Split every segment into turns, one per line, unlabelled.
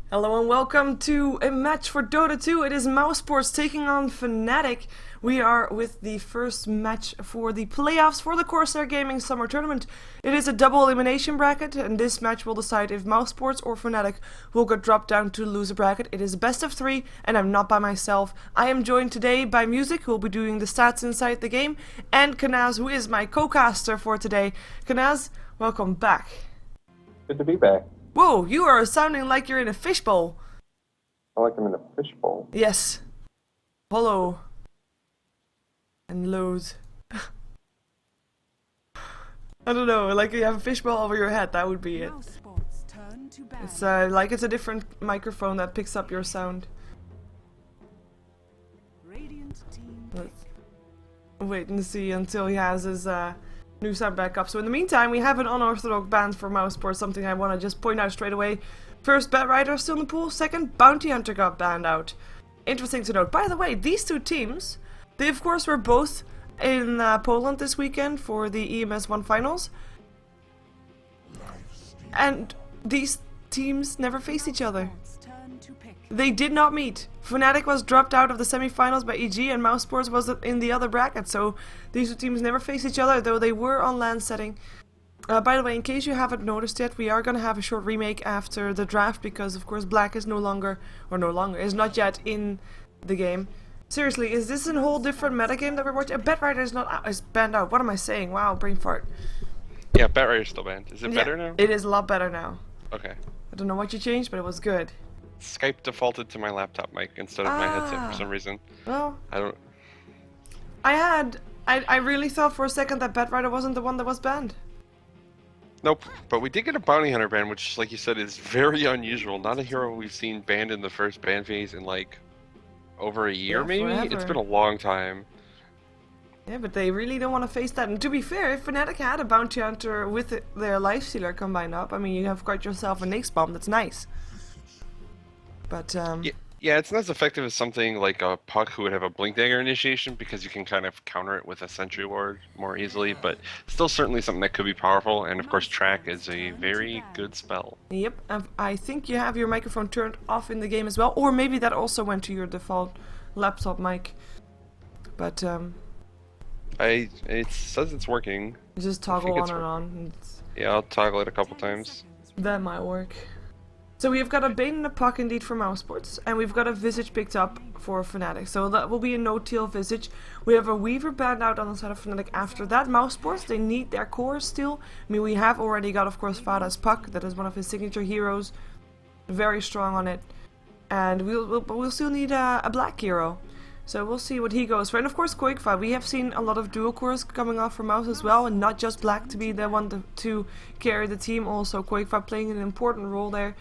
Hello and welcome to a match for Dota 2. It is Mouz taking on Fnatic. We are with the first match for the playoffs for the Corsair Gaming Summer Tournament. It is a double elimination bracket, and this match will decide if Mouz or Fnatic will get dropped down to the loser bracket. It is a best of 3, and I'm not by myself. I am joined today by Musik, who will be doing the stats inside the game, and Kanaz, who is my co-caster for today. Kanaz, welcome back.
Good to be back.
Whoa, you are sounding like you're in a fishbowl.
I like them in a fishbowl.
Yes. Hollow. And loads. I don't know, like you have a fishbowl over your head, that would be it. It's like it's a different microphone that picks up your sound. Let's wait and see until he has his new sound back up. So in the meantime, we have an unorthodox ban for Mouzeport, something I want to just point out straight away. First, Bat Rider still in the pool. Second, Bounty Hunter got banned out. Interesting to note. By the way, these two teams, they of course were both in Poland this weekend for the EMS 1 finals. And these teams never faced each other. They did not meet. Fnatic was dropped out of the semi-finals by EG, and Mouzeport was in the other bracket, so these two teams never faced each other, though they were on LAN setting. By the way, in case you haven't noticed yet, we are going to have a short remake after the draft, because of course Black is is not yet in the game. Seriously, is this a whole different metagame that we're watching? Bat Rider is banned out. What am I saying? Wow, brain fart.
Yeah, Bat Rider's still banned. Is it better now?
It is a lot better now.
Okay.
I don't know what you changed, but it was good.
Skype defaulted to my laptop mic instead of my headset for some reason.
Well,
I
really thought for a second that Bat Rider wasn't the one that was banned.
Nope, but we did get a Bounty Hunter ban, which, like you said, is very unusual. Not a hero we've seen banned in the first ban phase in, like, over a year, maybe?
Forever.
It's been a long time.
Yeah, but they really don't want to face that. And to be fair, if Fnatic had a Bounty Hunter with their Lifestealer combined up, I mean, you have got yourself a Nyx Bomb, that's nice. But,
Yeah, it's not as effective as something like a Puck who would have a Blink Dagger initiation, because you can kind of counter it with a Sentry Ward more easily, but still certainly something that could be powerful, and of course Track is a very good spell.
Yep, I think you have your microphone turned off in the game as well, or maybe that also went to your default laptop mic. But,
it says it's working.
just toggle on and on.
Yeah, I'll toggle it a couple times.
That might work. So we've got a Bane and a Puck indeed for Mouzeport, and we've got a Visage picked up for Fnatic. So that will be a no-teal Visage. We have a Weaver banned out on the side of Fnatic after that. Mouzeport, they need their cores still. I mean, we have already got, of course, Fada's Puck. That is one of his signature heroes. Very strong on it. And we'll still need a black hero. So we'll see what he goes for. And of course, Quakefight. We have seen a lot of dual cores coming off for Mouz as well, and not just Black to be the one to carry the team. Also, Quakefight playing an important role there.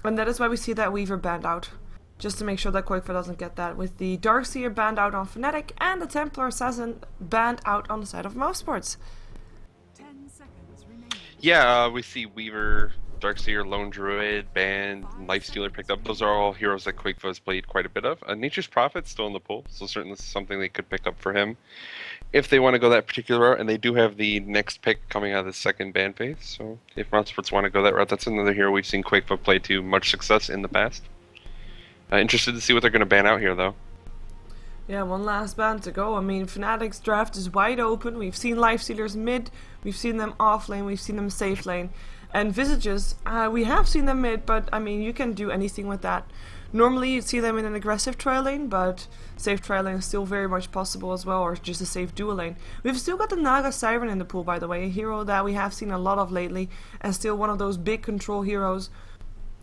And that is why we see that Weaver banned out. Just to make sure that Quakefight doesn't get that. With the Darkseer banned out on Fnatic and the Templar Assassin banned out on the side of Mouzeport.
Yeah, we see Weaver, Darkseer, Lone Druid, Band, Lifestealer picked up. Those are all heroes that Quakefight has played quite a bit of. Nature's Prophet's still in the pool, so certainly this is something they could pick up for him if they want to go that particular route, and they do have the next pick coming out of the second ban phase, so if Mouzeport want to go that route, that's another hero we've seen Quakefight play to much success in the past. Interested to see what they're going to ban out here, though.
Yeah, one last ban to go. I mean, Fnatic's draft is wide open. We've seen Lifestealers mid, we've seen them off lane, we've seen them safe lane. And Visages, we have seen them mid, but I mean, you can do anything with that. Normally you'd see them in an aggressive trial lane, but safe trial lane is still very much possible as well, or just a safe dual lane. We've still got the Naga Siren in the pool, by the way, a hero that we have seen a lot of lately, and still one of those big control heroes.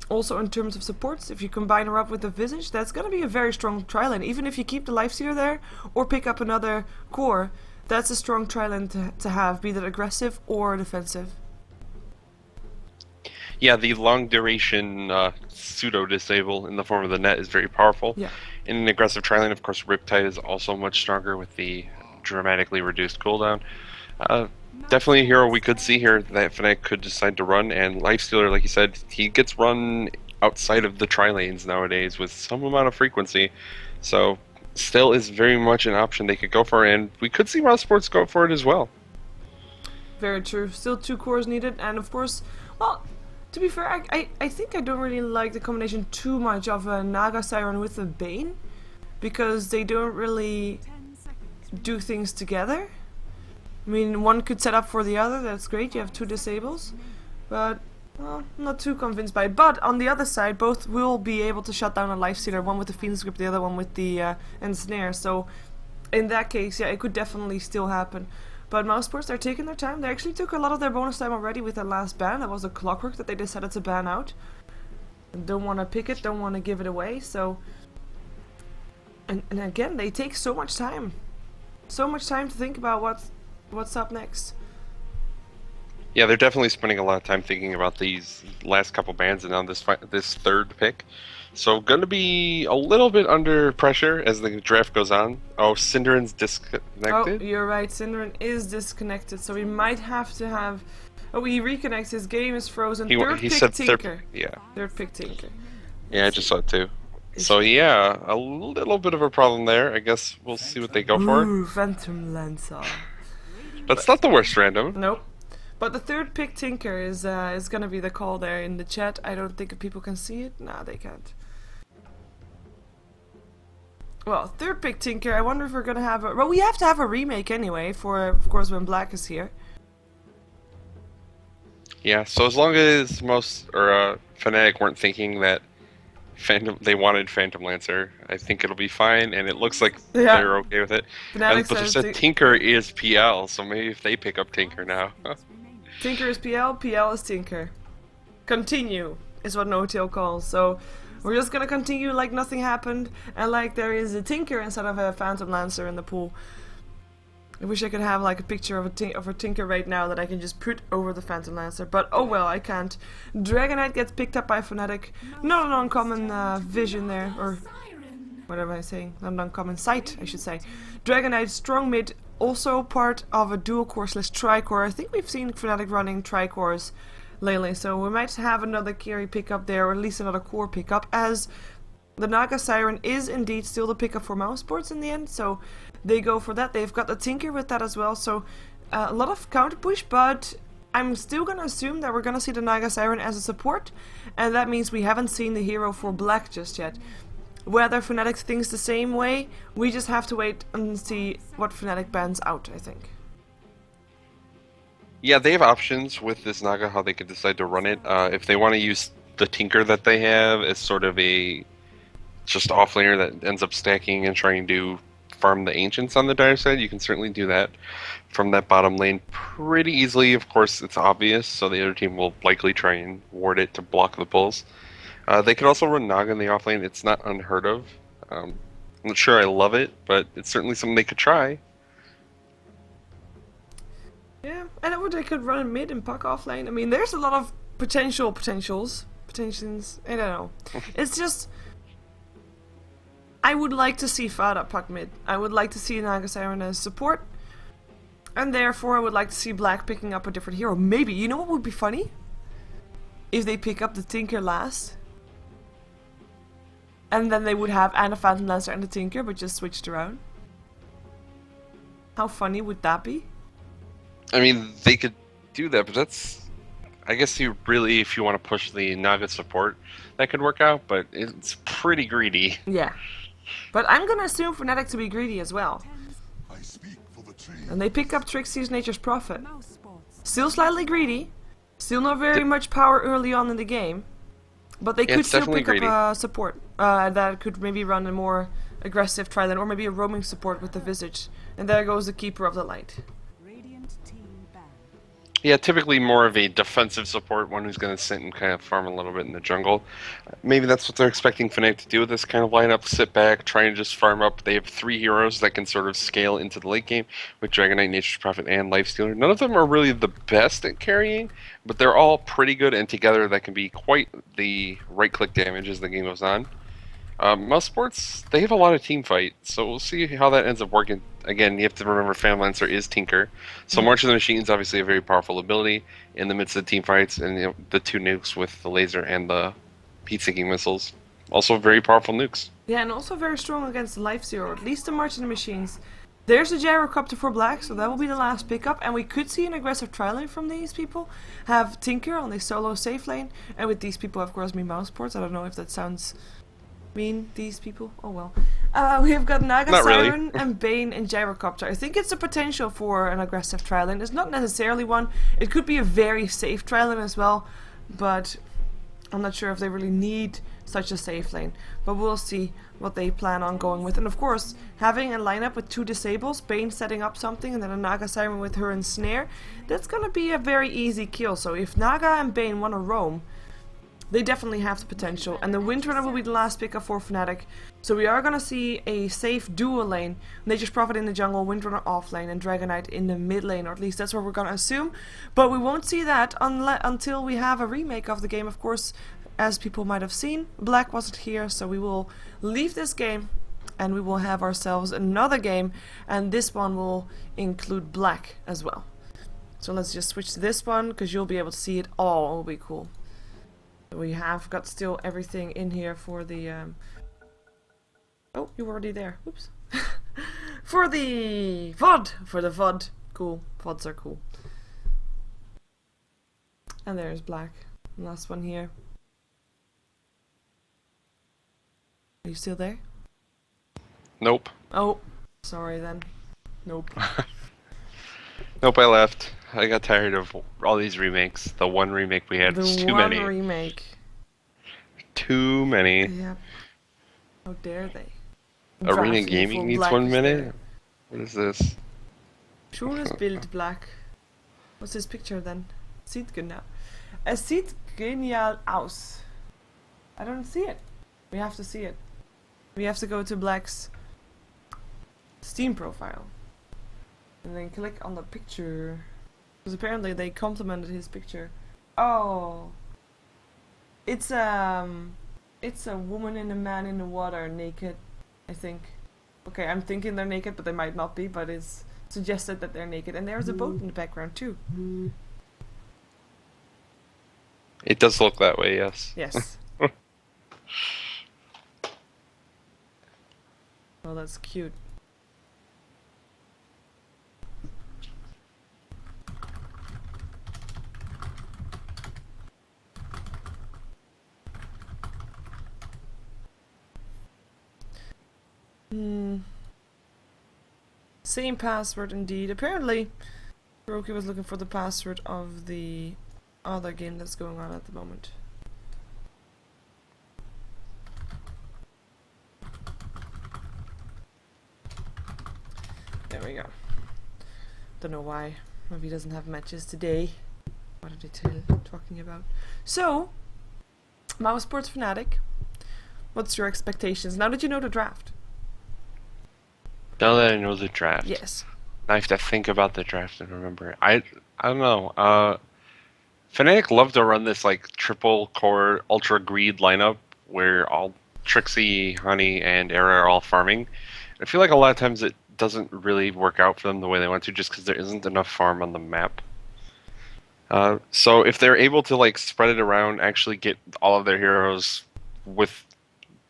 Also in terms of supports, if you combine her up with the Visage, that's going to be a very strong trial lane. Even if you keep the Lifestealer there, or pick up another core, that's a strong trial lane to have, be that aggressive or defensive.
Yeah, the long duration pseudo-disable in the form of the net is very powerful.
Yeah.
In an aggressive tri-lane, of course, Riptide is also much stronger with the dramatically reduced cooldown. Definitely a hero we could see here that Fnatic could decide to run, and Lifestealer, like you said, he gets run outside of the tri-lanes nowadays with some amount of frequency. So, still is very much an option they could go for, and we could see Mouzeport go for it as well.
Very true. Still 2 cores needed, and of course, well, To be fair, I think I don't really like the combination too much of a Naga Siren with a Bane, because they don't really do things together. I mean, one could set up for the other, that's great, you have 2 disables, but well, I'm not too convinced by it. But on the other side, both will be able to shut down a Lifestealer, one with the Phoenix Grip, the other one with the Ensnare, so in that case, yeah, it could definitely still happen. But Mousesports, they're taking their time. They actually took a lot of their bonus time already with their last ban. That was a Clockwork that they decided to ban out. Don't want to pick it, don't want to give it away, so... And again, they take so much time. So much time to think about what's up next.
Yeah, they're definitely spending a lot of time thinking about these last couple bans and on this third pick. So going to be a little bit under pressure as the draft goes on. Oh, Synderen's disconnected.
Oh, you're right. Synderen is disconnected, so we might have to have... Oh, he reconnects. His game is frozen. Third pick Tinker. Third pick Tinker.
Yeah, I just saw it too. So yeah, a little bit of a problem there. I guess we'll see what they go for.
Ooh, Phantom Lancer.
That's not the worst random.
Nope. But the third pick Tinker is gonna be the call there in the chat. I don't think people can see it. Nah, they can't. Well, third pick Tinker. I wonder if we're gonna have a... Well, we have to have a remake anyway for, of course, when Black is here.
Yeah, so as long as most Fnatic weren't thinking that they wanted Phantom Lancer, I think it'll be fine, and it looks like they're okay with it. But they said Tinker is PL, so maybe if they pick up Tinker now.
Tinker is PL, PL is Tinker. Continue is what No-Tail calls, so we're just gonna continue like nothing happened, and like there is a Tinker instead of a Phantom Lancer in the pool. I wish I could have like a picture of a Tinker right now that I can just put over the Phantom Lancer, but oh well, I can't. Dragonite gets picked up by Fnatic. Not an uncommon vision there, or whatever I'm saying, not an uncommon sight, I should say. Dragonite, strong mid, also part of a dual core / tri-core. I think we've seen Fnatic running tri-cores lately, so we might have another carry pickup there, or at least another core pickup, as the Naga Siren is indeed still the pickup for Mousesports in the end, so they go for that. They've got the Tinker with that as well, so a lot of counter push, but I'm still gonna assume that we're gonna see the Naga Siren as a support, and that means we haven't seen the hero for Black just yet. Whether Fnatic thinks the same way, we just have to wait and see what Fnatic bans out, I think.
Yeah, they have options with this Naga, how they could decide to run it. If they want to use the Tinker that they have as sort of a just offlaner that ends up stacking and trying to farm the Ancients on the dire side, you can certainly do that from that bottom lane pretty easily. Of course, it's obvious, so the other team will likely try and ward it to block the pulls. They could also run Naga in the offlane. It's not unheard of. I'm not sure I love it, but it's certainly something they could try.
Yeah, and they could run mid and puck offlane. I mean, there's a lot of potentials. I don't know. It's just... I would like to see Fada puck mid. I would like to see Naga Siren as support. And therefore I would like to see Black picking up a different hero. Maybe, you know what would be funny? If they pick up the Tinker last. And then they would have a Phantom Lancer and the Tinker, but just switched around. How funny would that be?
I mean, they could do that, but that's... I guess you really, if you want to push the Naga support, that could work out, but it's pretty greedy.
Yeah. But I'm gonna assume Fnatic to be greedy as well. And they pick up Trixie's Nature's Prophet. Still slightly greedy. Still not very much power early on in the game. But they could still pick up a support that could maybe run a more aggressive Trident, or maybe a roaming support with the Visage. And there goes the Keeper of the Light.
Yeah, typically more of a defensive support, one who's going to sit and kind of farm a little bit in the jungle. Maybe that's what they're expecting Fnatic to do with this kind of lineup, sit back, try and just farm up. They have 3 heroes that can sort of scale into the late game with Dragonite, Nature's Prophet, and Lifestealer. None of them are really the best at carrying, but they're all pretty good, and together that can be quite the right-click damage as the game goes on. Mousesports, they have a lot of team fight, so we'll see how that ends up working. Again, you have to remember Phantom Lancer is Tinker, so March of the Machine is obviously a very powerful ability in the midst of the team fights, and the 2 nukes with the laser and the heat-seeking missiles, also very powerful nukes.
Yeah, and also very strong against the Life Zero, at least the March of the Machines. There's a gyrocopter for black, so that will be the last pickup, and we could see an aggressive tri lane from these people. Have Tinker on the solo safe lane, and with these people, of course, mean Mouseports. I don't know if that sounds mean, these people. Oh well. We have got Naga
Not really.
Siren and Bane and gyrocopter. I think it's a potential for an aggressive tri lane. It's not necessarily one. It could be a very safe tri lane as well, but I'm not sure if they really need such a safe lane. But we'll see what they plan on going with. And of course, having a lineup with 2 disables, Bane setting up something, and then a Naga Siren with her and Snare, that's gonna be a very easy kill. So if Naga and Bane want to roam, they definitely have the potential. And the Windrunner will be the last pickup for Fnatic. So we are gonna see a safe dual lane. Nature's Prophet in the jungle, Windrunner off lane, and Dragonite in the mid lane, or at least that's what we're gonna assume. But we won't see that until we have a remake of the game, of course. As people might have seen, Black wasn't here, so we will leave this game and we will have ourselves another game, and this one will include Black as well. So let's just switch to this one, because you'll be able to see it all. It will be cool. We have got still everything in here for the oh, you were already there. Oops. For the VOD. Cool. VODs are cool. And there's Black. Last one here. Are you still there?
Nope.
Oh, sorry then. Nope.
Nope, I left. I got tired of all these remakes. The one remake we had was too many.
The one remake.
Too many.
Yep. How dare they?
Arena
Draft
Gaming
full
needs
Black
1
is
minute?
there.
What is this?
Schönes Bild, Black. What's his picture then? Sieht genau. Es sieht genial aus. I don't see it. We have to see it. We have to go to Black's Steam profile. And then click on the picture. Because apparently they complimented his picture. Oh. It's a woman and a man in the water naked, I think. Okay, I'm thinking they're naked, but they might not be, but it's suggested that they're naked. And there's a boat in the background too.
It does look that way, yes.
Yes. Well, that's cute. Same password indeed. Apparently, Roki was looking for the password of the other game that's going on at the moment. There we go. Don't know why. Maybe he doesn't have matches today. What are they talking about? So, Mousesports Fnatic. What's your expectations now that you know the draft?
Now that I know the draft.
Yes.
I have to think about the draft and remember it. I don't know. Fnatic love to run this like triple core ultra greed lineup where all Trixie, Honey, and Era are all farming. I feel like a lot of times it doesn't really work out for them the way they want to, just because there isn't enough farm on the map. So if they're able to like spread it around, actually get all of their heroes with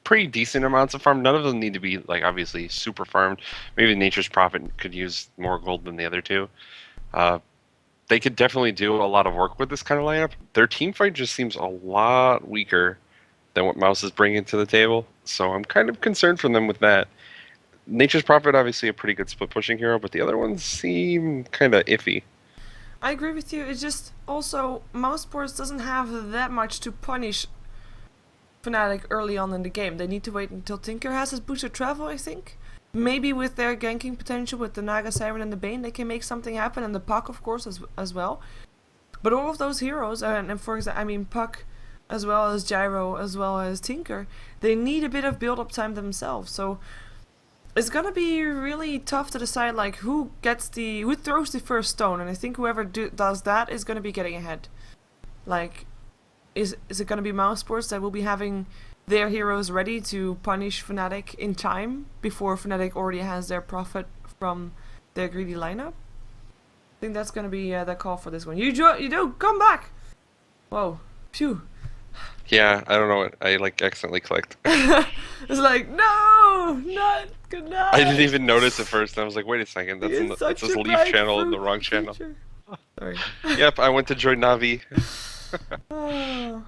pretty decent amounts of farm. None of them need to be like obviously super farmed. Maybe Nature's Prophet could use more gold than the other two. They could definitely do a lot of work with this kind of lineup. Their team fight just seems a lot weaker than what Mouz is bringing to the table. So I'm kind of concerned for them with that. Nature's Prophet obviously a pretty good split pushing hero, but the other ones seem kind of iffy.
I agree with you. It's just also Mousesports doesn't have that much to punish Fnatic early on in the game. They need to wait until Tinker has his booster travel, I think. Maybe with their ganking potential with the Naga Siren and the Bane, they can make something happen, and the Puck, of course, as well. But all of those heroes, and for example, I mean Puck, as well as Gyro, as well as Tinker, they need a bit of build-up time themselves. So it's gonna be really tough to decide like who throws the first stone, and I think whoever does that is gonna be getting ahead. Like, is it gonna be Mousesports that will be having their heroes ready to punish Fnatic in time before Fnatic already has their profit from their greedy lineup? I think that's gonna be the call for this one. You do come back. Whoa, phew.
Yeah, I don't know what I like accidentally clicked.
It's like no, not Kanaz.
I didn't even notice at first. And I was like, wait a second, that's
He is
that's
such
this
a
Leaf
bright
channel in the
fruit
wrong channel.
creature. Sorry.
Yep, I went to join Navi.
Oh,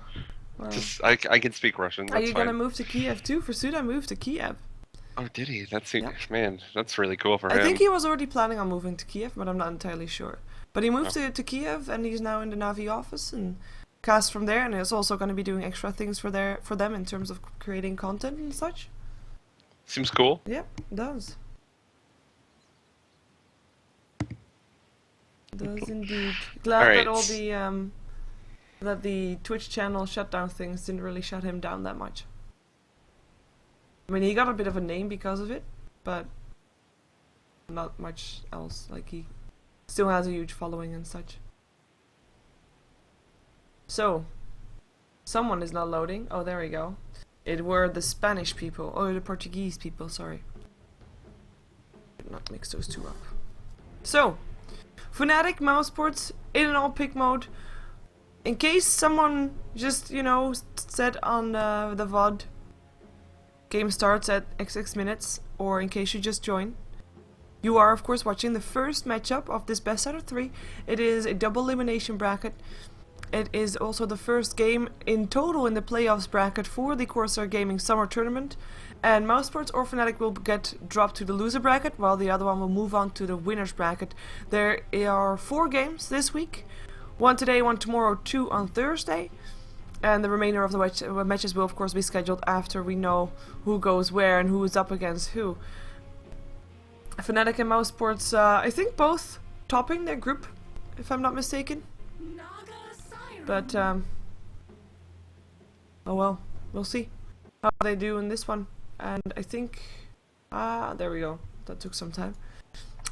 wow.
Just I can speak Russian.
Are
That's
you
fine.
gonna move to Kiev too? For Suda moved to Kiev.
Oh, did he? That's
Yep.
man. That's really cool for
I
him.
think he was already planning on moving to Kiev, but I'm not entirely sure. But he moved
Oh.
to Kiev, and he's now in the Navi office and cast from there, and is also going to be doing extra things for them in terms of creating content and such.
Seems cool.
Yep, it does. Does indeed. Glad
Alright.
that all the that the Twitch channel shutdown things didn't really shut him down that much. I mean, he got a bit of a name because of it, but not much else. Like, he still has a huge following and such. So, someone is not loading. Oh, there we go. It were the Spanish people, or the Portuguese people, sorry. Did not mix those two up. So, Fnatic Mousesports in an all-pick mode. In case someone just, you know, said on the VOD, game starts at XX minutes, or in case you just joined. You are, of course, watching the first matchup of this best out of 3. It is a double elimination bracket. It is also the first game in total in the playoffs bracket for the Corsair Gaming Summer Tournament. And Mousesports or Fnatic will get dropped to the loser bracket, while the other one will move on to the winners bracket. There are 4 games this week. 1 today, 1 tomorrow, 2 on Thursday. And the remainder of the matches will, of course, be scheduled after we know who goes where and who is up against who. Fnatic and Mousesports, I think both topping their group, if I'm not mistaken. But, oh well, we'll see how they do in this one. And I think, there we go. That took some time.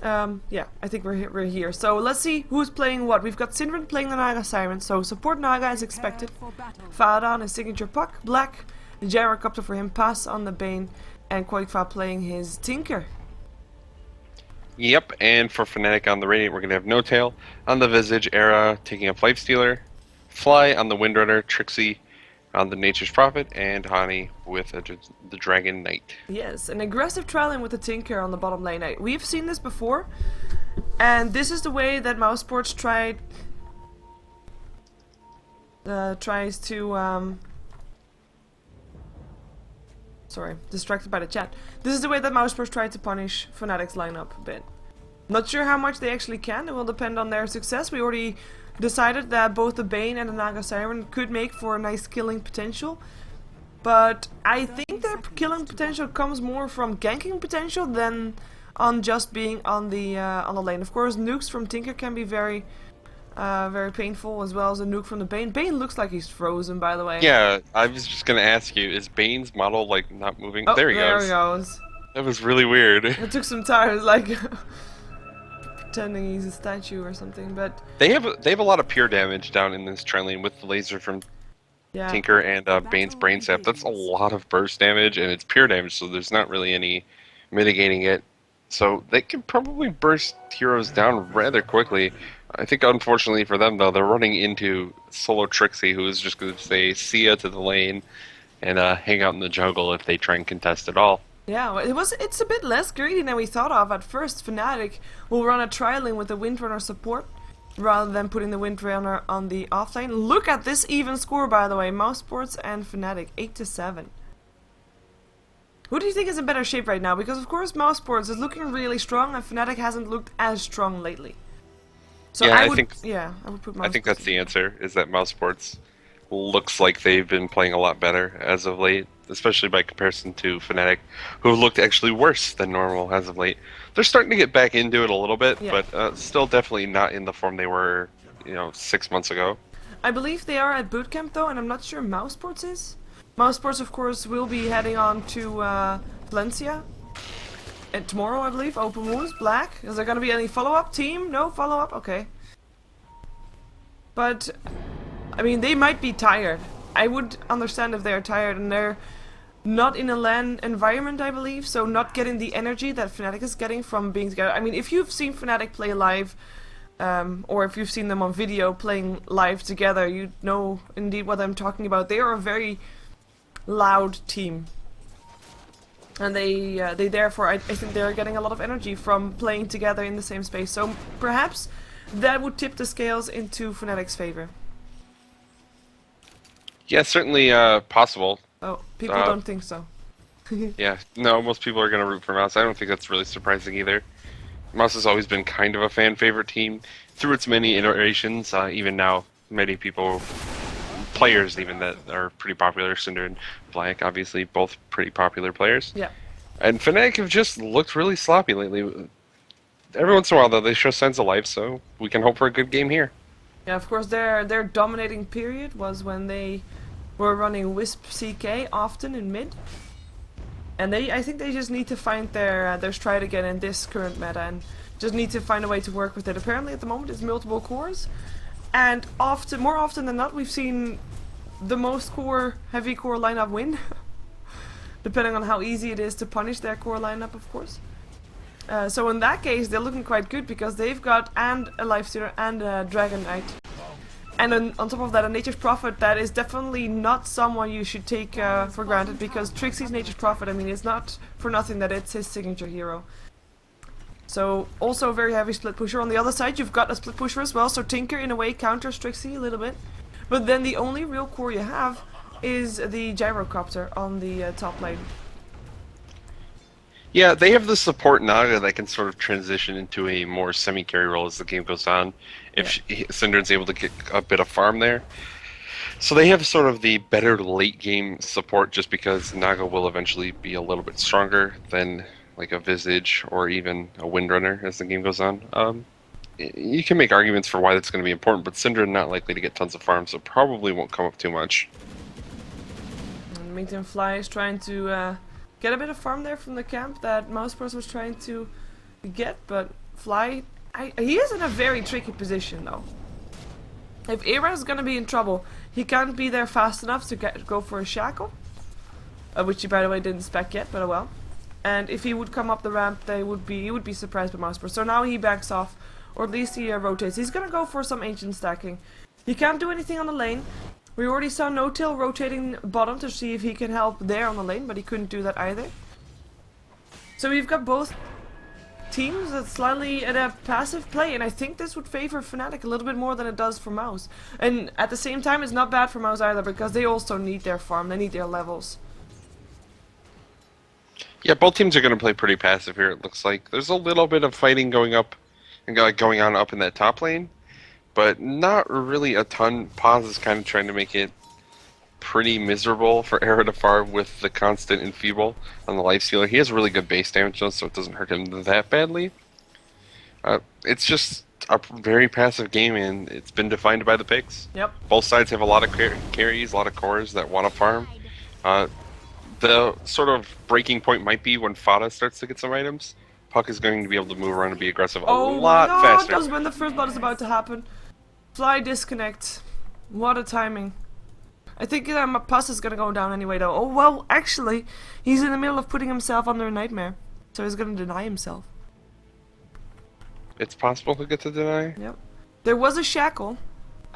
Yeah, I think we're here. So let's see who's playing what. We've got Syndren playing the Naga Siren, so support Naga as expected. Fada on his signature puck, Black, Gyrocopter for him, Pass on the Bane, and Quakefa playing his Tinker.
Yep, and for Fnatic on the Radiant, we're going to have No Tail on the Visage, Era taking up Lifestealer, Fly on the Windrunner, Trixie on the Nature's Prophet, and Hani with the Dragon Knight.
Yes, an aggressive trialing with the Tinker on the bottom lane. We've seen this before, and this is the way that Mousesports tries to sorry, distracted by the chat. This is the way that Mousesports tried to punish Fnatic's lineup a bit. Not sure how much they actually can. It will depend on their success. We already decided that both the Bane and the Naga Siren could make for a nice killing potential. But I think their killing potential comes more from ganking potential than on just being on the lane. Of course, nukes from Tinker can be very painful, as well as a nuke from the Bane. Bane looks like he's frozen, by the way.
Yeah, I was just going to ask you, is Bane's model like not moving?
Oh,
there he
there
goes.
he goes.
That was really weird.
It took some time. It was like pretending he's a statue or something, but
They have a lot of pure damage down in this trend lane with the laser from
yeah.
Tinker and Bane's Brain Sap. That's a lot of burst damage, and it's pure damage, so there's not really any mitigating it. So they can probably burst heroes down rather quickly. I think, unfortunately for them, though, they're running into solo Trixie, who is just going to say see ya to the lane and hang out in the jungle if they try and contest at all.
Yeah, well, it's a bit less greedy than we thought of at first. Fnatic will run a trialing with the Windrunner support rather than putting the Windrunner on the offlane. Look at this even score, by the way. Mousesports and Fnatic, 8-7. Who do you think is in better shape right now? Because of course Mousesports is looking really strong and Fnatic hasn't looked as strong lately. So
Yeah,
I
I
would
think
put
I think
Mousesports
that's the answer, is that Mousesports looks like they've been playing a lot better as of late, especially by comparison to Fnatic, who have looked actually worse than normal as of late. They're starting to get back into it a little bit,
Yeah.
but still definitely not in the form they were, 6 months ago.
I believe they are at bootcamp though, and I'm not sure Mousesports is. Mousesports, of course, will be heading on to Valencia. And tomorrow, I believe, Open Mouz, Black. Is there gonna be any follow-up team? No follow-up? Okay. But, I mean, they might be tired. I would understand if they're tired and they're not in a LAN environment, I believe, so not getting the energy that Fnatic is getting from being together. I mean, if you've seen Fnatic play live, or if you've seen them on video playing live together, you know indeed what I'm talking about. They are a very loud team. And they therefore, I think they're getting a lot of energy from playing together in the same space. So perhaps that would tip the scales into Fnatic's favor.
Yeah, certainly possible.
Oh, people don't think so.
Yeah, no, most people are going to root for Mouse. I don't think that's really surprising either. Mouse has always been kind of a fan favorite team through its many iterations. Even now, many people, players even that are pretty popular, Cinder and Black, obviously both pretty popular players.
Yeah.
And Fnatic have just looked really sloppy lately. Every once in a while, though, they show signs of life, so we can hope for a good game here.
Yeah, of course, their dominating period was when they were running Wisp CK often in mid. And I think they just need to find their stride again in this current meta and just need to find a way to work with it. Apparently at the moment it's multiple cores, and more often than not we've seen the most heavy core lineup win. Depending on how easy it is to punish their core lineup, of course. So in that case they're looking quite good because they've got and a Lifestealer and a Dragon Knight. And then on top of that, a Nature's Prophet that is definitely not someone you should take for granted, because Trixie's Nature's Prophet, I mean, it's not for nothing that it's his signature hero. So also a very heavy split pusher. On the other side, you've got a split pusher as well, so Tinker in a way counters Trixie a little bit. But then the only real core you have is the Gyrocopter on the top lane.
Yeah, they have the support Naga that can sort of transition into a more semi-carry role as the game goes on, if Cinder's able to get a bit of farm there. So they have sort of the better late game support just because Naga will eventually be a little bit stronger than like a Visage or even a Windrunner as the game goes on. You can make arguments for why that's going to be important, but Syndra not likely to get tons of farm, so probably won't come up too much.
And Mington Fly is trying to get a bit of farm there from the camp that Mousepurse was trying to get, but Fly, he is in a very tricky position though. If Era is going to be in trouble, he can't be there fast enough to go for a shackle, which he by the way didn't spec yet, but oh well. And if he would come up the ramp, he would be surprised by Mousepurse. So now he backs off, or at least he rotates. He's going to go for some ancient stacking. He can't do anything on the lane. We already saw No-Tail rotating bottom to see if he can help there on the lane, but he couldn't do that either. So we've got both teams that's slightly at a passive play, and I think this would favor Fnatic a little bit more than it does for Mouz. And at the same time, it's not bad for Mouz either, because they also need their farm, they need their levels.
Yeah, both teams are going to play pretty passive here, it looks like. There's a little bit of fighting going on up in that top lane, but not really a ton. Paz is kind of trying to make it pretty miserable for Era to farm with the constant Enfeeble on the Lifestealer. He has really good base damage though, so it doesn't hurt him that badly. It's just a very passive game, and it's been defined by the picks.
Yep.
Both sides have a lot of carries, a lot of cores that want to farm. The sort of breaking point might be when Fada starts to get some items. Puck is going to be able to move around and be aggressive a lot faster.
That was when the first blood is about to happen. Fly disconnect. What a timing. I think Pus is gonna go down anyway though. Oh well, actually, he's in the middle of putting himself under a nightmare. So he's gonna deny himself.
It's possible to get to deny?
Yep. There was a shackle.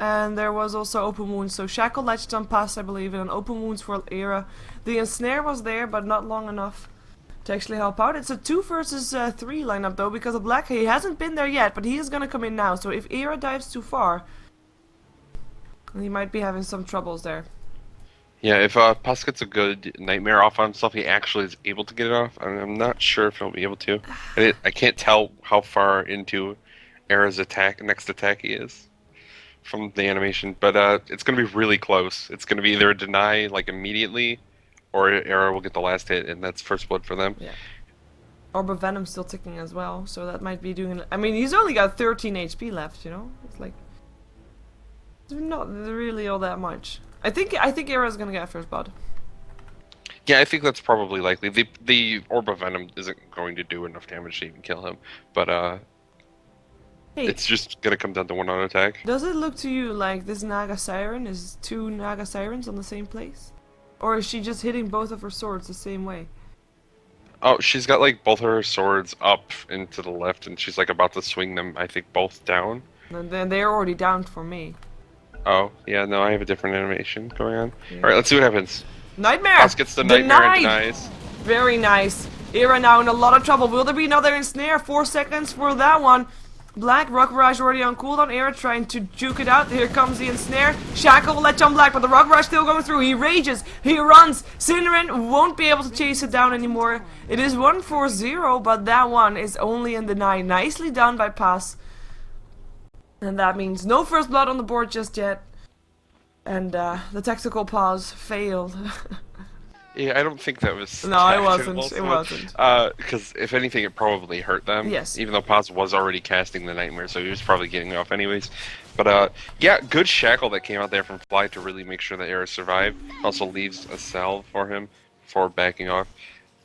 And there was also open wounds. So shackle latched on Pus, I believe, and an open wounds for Era. The ensnare was there, but not long enough to actually help out. It's a 2 versus 3 lineup though, because of Black. He hasn't been there yet, but he is gonna come in now. So if Era dives too far, he might be having some troubles there.
Yeah, if Pus gets a good nightmare off on himself, he actually is able to get it off. I'm not sure if he'll be able to. I can't tell how far into Era's next attack he is from the animation, but it's going to be really close. It's going to be either a deny like immediately, or Era will get the last hit, and that's first blood for them.
Yeah. Orb of Venom's still ticking as well, so that might be doing. I mean, he's only got 13 HP left, you know. It's like not really all that much. I think Era's gonna get first blood.
Yeah, I think that's probably likely. The Orb of Venom isn't going to do enough damage to even kill him, but
hey,
it's just gonna come down to one on attack.
Does it look to you like this Naga Siren is 2 Naga Sirens on the same place? Or is she just hitting both of her swords the same way?
Oh, she's got like both her swords up and to the left, and she's like about to swing them, I think, both down.
And then they're already down for me.
Oh, yeah, no, I have a different animation going on.
Yeah.
Alright, let's see what happens.
Nightmare!
Paz gets the nightmare and denies.
Very nice. Era now in a lot of trouble. Will there be another ensnare? 4 seconds for that one. Black, Rock Barrage already on cooldown. Era trying to juke it out. Here comes the ensnare. Shackle will let John Black, but the Rock Barrage still going through. He rages. He runs. Cinderin won't be able to chase it down anymore. It is 1-4-0, but that one is only in deny. Nicely done by Pass. And that means no first blood on the board just yet. And the tactical pause failed.
Yeah, I don't think that was.
No, it wasn't. It wasn't.
Because if anything, it probably hurt them.
Yes.
Even though Paz was already casting the Nightmare, so he was probably getting off anyways. But yeah, good shackle that came out there from Fly to really make sure that Era survived. Also leaves a salve for him for backing off.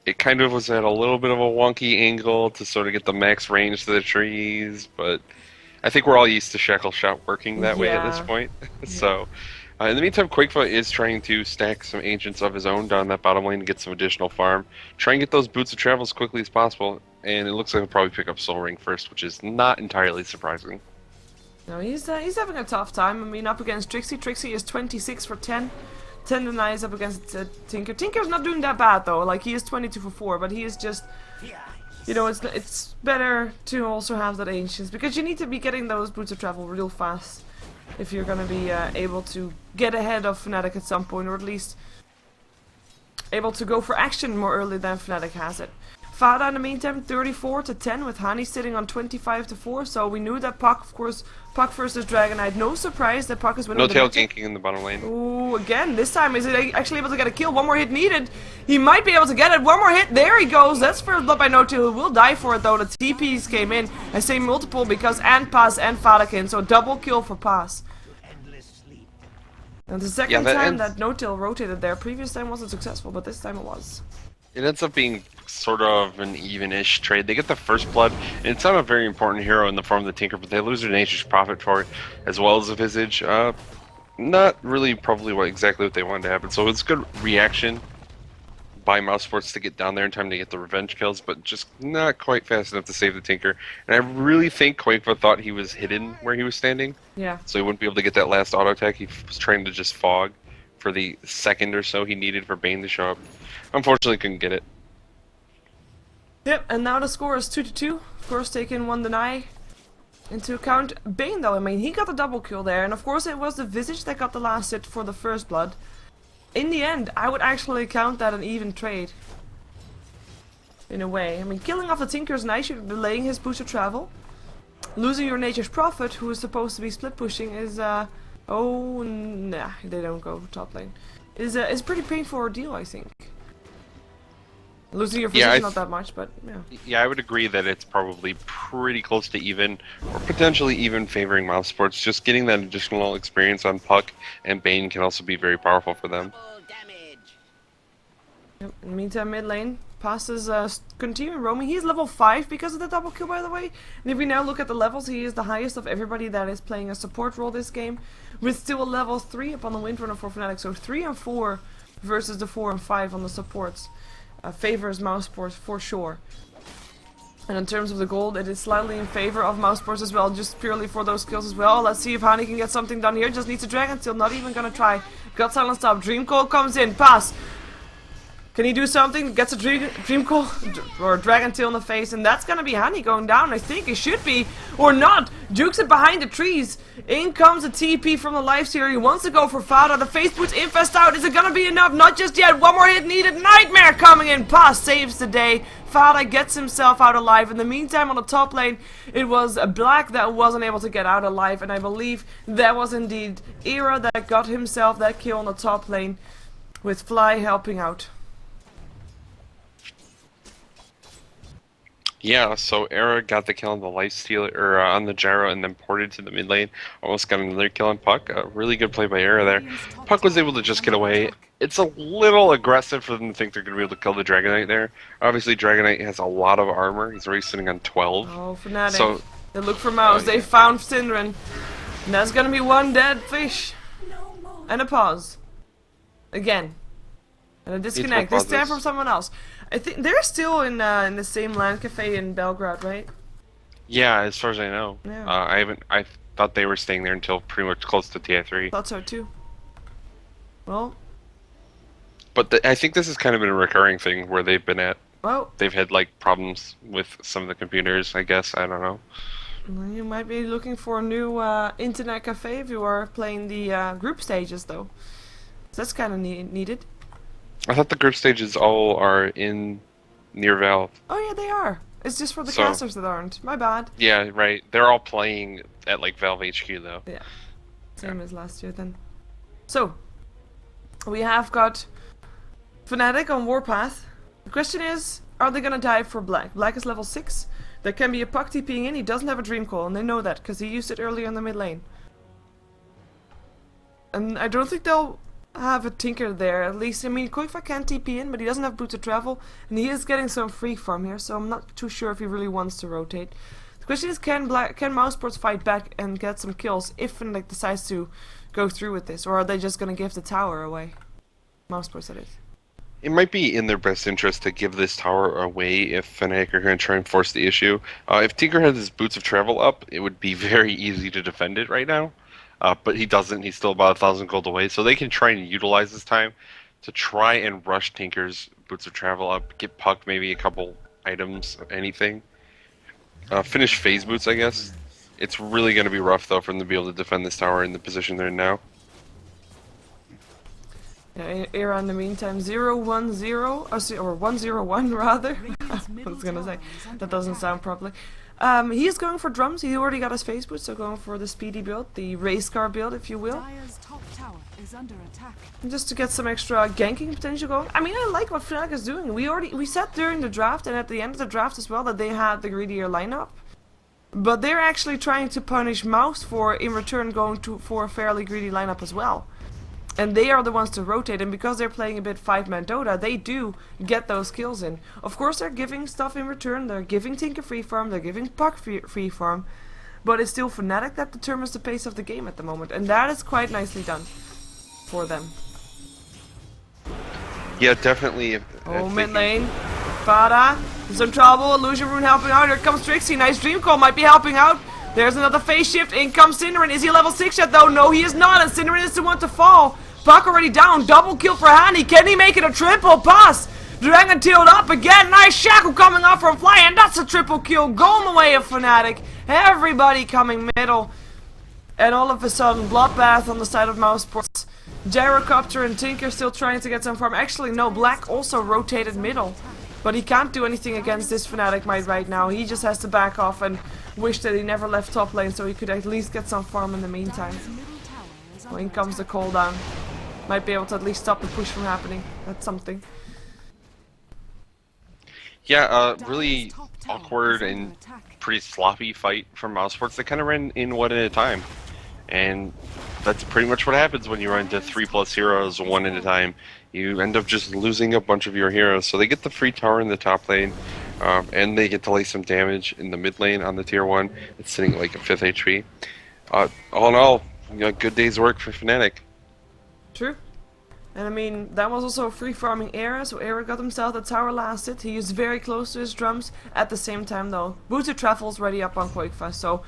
It kind of was at a little bit of a wonky angle to sort of get the max range to the trees, but I think we're all used to shackle shot working that way at this point. So. In the meantime, Quakefoot is trying to stack some Ancients of his own down that bottom lane to get some additional farm. Try and get those Boots of Travel as quickly as possible, and it looks like he'll probably pick up Soul Ring first, which is not entirely surprising.
No, he's having a tough time. I mean, up against Trixie. Trixie is 26 for 10. 10 denies up against Tinker. Tinker's not doing that bad, though. Like, he is 22 for 4, but he is just... You know, it's better to also have that Ancients, because you need to be getting those Boots of Travel real fast. If you're gonna be able to get ahead of Fnatic at some point, or at least able to go for action more early than Fnatic has it. Fada in the meantime 34 to 10 with Hani sitting on 25 to 4, so we knew that Puck, of course, Puck versus Dragonite. No surprise that Puck is winning.
No
the
tail
matchup.
ganking in the bottom lane.
Ooh, again, this time is it actually able to get a kill? One more hit needed. He might be able to get it. One more hit. There he goes. That's first blood by No Tail. He will die for it though. The TPs came in. I say multiple because and Pass and Fadakin, so double kill for Pass. And the second time that No Tail rotated there. Previous time wasn't successful, but this time it was.
It ends up being sort of an even-ish trade. They get the first blood, and it's not a very important hero in the form of the Tinker, but they lose their Nature's Prophet for it, as well as a Visage. Not really probably exactly what they wanted to happen, so it's good reaction by Mouse Sports to get down there in time to get the revenge kills, but just not quite fast enough to save the Tinker. And I really think Quakefoot thought he was hidden where he was standing, so he wouldn't be able to get that last auto attack. He was trying to just fog for the second or so he needed for Bane to show up. Unfortunately, couldn't get it.
Yep, and now the score is 2-2. Of course, taking one deny into account. Bane, though, I mean, he got a double kill there, and of course it was the Visage that got the last hit for the first blood. In the end, I would actually count that an even trade. In a way. I mean, killing off the Tinker is nice, you're delaying his boost of travel. Losing your Nature's Prophet, who is supposed to be split pushing, is, oh, nah, they don't go top lane. Is a pretty painful ordeal, I think. Losing your Visage not that much, but yeah.
Yeah, I would agree that it's probably pretty close to even, or potentially even favoring Mouse Sports. Just getting that additional experience on Puck and Bane can also be very powerful for them.
Yep. In the meantime, mid lane, Pass is continuing roaming. He's level 5 because of the double kill, by the way. And if we now look at the levels, he is the highest of everybody that is playing a support role this game, with still a level 3 upon the Windrunner for Fnatic. So 3 and 4 versus the 4 and 5 on the supports. Favors Mouse Sports for sure. And in terms of the gold, it is slightly in favor of Mouse Sports as well, just purely for those kills as well. Let's see if Hani can get something done here. Just needs a Dragon Tail, not even gonna try. Got Silence Stop, Dream Coil comes in, Pass. Can he do something? Gets a Dream Coil or Dragon Tail in the face, and that's gonna be Hani going down. I think it should be, or not. Jukes it behind the trees. In comes a TP from the Lifestealer. He wants to go for Fada. The face boots Infest out. Is it gonna be enough? Not just yet. One more hit needed. Nightmare coming in. Pass saves the day. Fada gets himself out alive. In the meantime, on the top lane, it was Black that wasn't able to get out alive, and I believe that was indeed Era that got himself that kill on the top lane, with Fly helping out.
Yeah, so Era got the kill on the Lifestealer, or on the Gyro, and then ported to the mid lane. Almost got another kill on Puck. A really good play by Era there. Puck was able to just get away. It's a little aggressive for them to think they're going to be able to kill the Dragonite there. Obviously, Dragonite has a lot of armor. He's already sitting on 12.
Oh, Fnatic.
So,
they look for Mouse. They found Synderen. And that's going to be one dead fish. And a pause. Again. And a disconnect. This time from someone else. I think they're still in the same LAN cafe in Belgrade, right?
Yeah, as far as I know.
Yeah.
I thought they were staying there until pretty much close to TI3.
Thought so too. Well,
But I think this has kind of been a recurring thing where they've been at.
Well,
They've had like problems with some of the computers. I guess I don't know.
you might be looking for a new internet cafe if you are playing the group stages, though. That's kind of needed.
I thought the group stages all are in near Valve.
Oh yeah, they are. It's just for the
So-
casters that aren't. My bad.
Yeah, right. They're all playing at like Valve HQ though.
Yeah. Same as last year then. So, we have got Fnatic on Warpath. The question is, are they gonna dive for Black? Black is level 6. There can be a puck TPing in, he doesn't have a Dream Call, and they know that, because he used it earlier in the mid lane. And I don't think they'll have a Tinker there, at least. I mean, Koifa can TP in, but he doesn't have Boots of Travel, and he is getting some free farm here, so I'm not too sure if he really wants to rotate. The question is, can Mousesports fight back and get some kills if Fnatic decides to go through with this, or are they just going to give the tower away? Mousesports, that is.
It might be in their best interest to give this tower away if Fnatic are going to try and force the issue. If Tinker had his Boots of Travel up, it would be very easy to defend it right now. But he doesn't. He's still about 1,000 gold away, so they can try and utilize this time to try and rush Tinker's Boots of Travel up, get Puck maybe a couple items, anything. Finish phase boots, I guess. It's really going to be rough, though, for them to be able to defend this tower in the position they're in now.
Yeah, Era in the meantime 0-1-0, or 1-0-1 rather. I was gonna say, that doesn't sound properly. He is going for drums, he already got his phase boots, so going for the speedy build, the race car build if you will.
Dire's top tower is under attack.
And just to get some extra ganking potential going. I mean, I like what Fnatic is doing. We said during the draft and at the end of the draft as well that they had the greedier lineup. But they're actually trying to punish Mouz for, in return, going for a fairly greedy lineup as well. And they are the ones to rotate, and because they're playing a bit 5-man Dota, they do get those kills in. Of course, they're giving stuff in return, they're giving Tinker free farm, they're giving Puck free farm, but it's still Fnatic that determines the pace of the game at the moment, and that is quite nicely done for them.
Yeah, definitely.
Oh, mid lane. Fada is in trouble, Illusion Rune helping out, here comes Trixie, nice Dream Call, might be helping out. There's another phase shift, in comes Cinderin, is he level 6 yet though? No, he is not, and Cinderin is the one to fall. Puck already down, double kill for Hani, can he make it a triple pass? Dragon tealed up again, nice shackle coming off from Fly, and that's a triple kill, going the way of Fnatic. Everybody coming middle, and all of a sudden, bloodbath on the side of Mousesports. Gyrocopter and Tinker still trying to get some farm. Actually, no, Black also rotated middle, but he can't do anything against this Fnatic might right now. He just has to back off and wish that he never left top lane so he could at least get some farm in the meantime. Well, in comes the cooldown. Might be able to at least stop the push from happening. That's something.
Yeah, really awkward and pretty sloppy fight from Mousesports. They kind of ran in one at a time. And that's pretty much what happens when you run into 3+ heroes one at a time. You end up just losing a bunch of your heroes. So they get the free tower in the top lane, and they get to lay some damage in the mid lane on the tier 1. It's sitting at like a 5th HP. All in all, good day's work for Fnatic.
True. And I mean, that was also a free farming Era, so Era got himself the tower lasted. He is very close to his drums. At the same time though, Boots of Travel's ready up on Koifa, so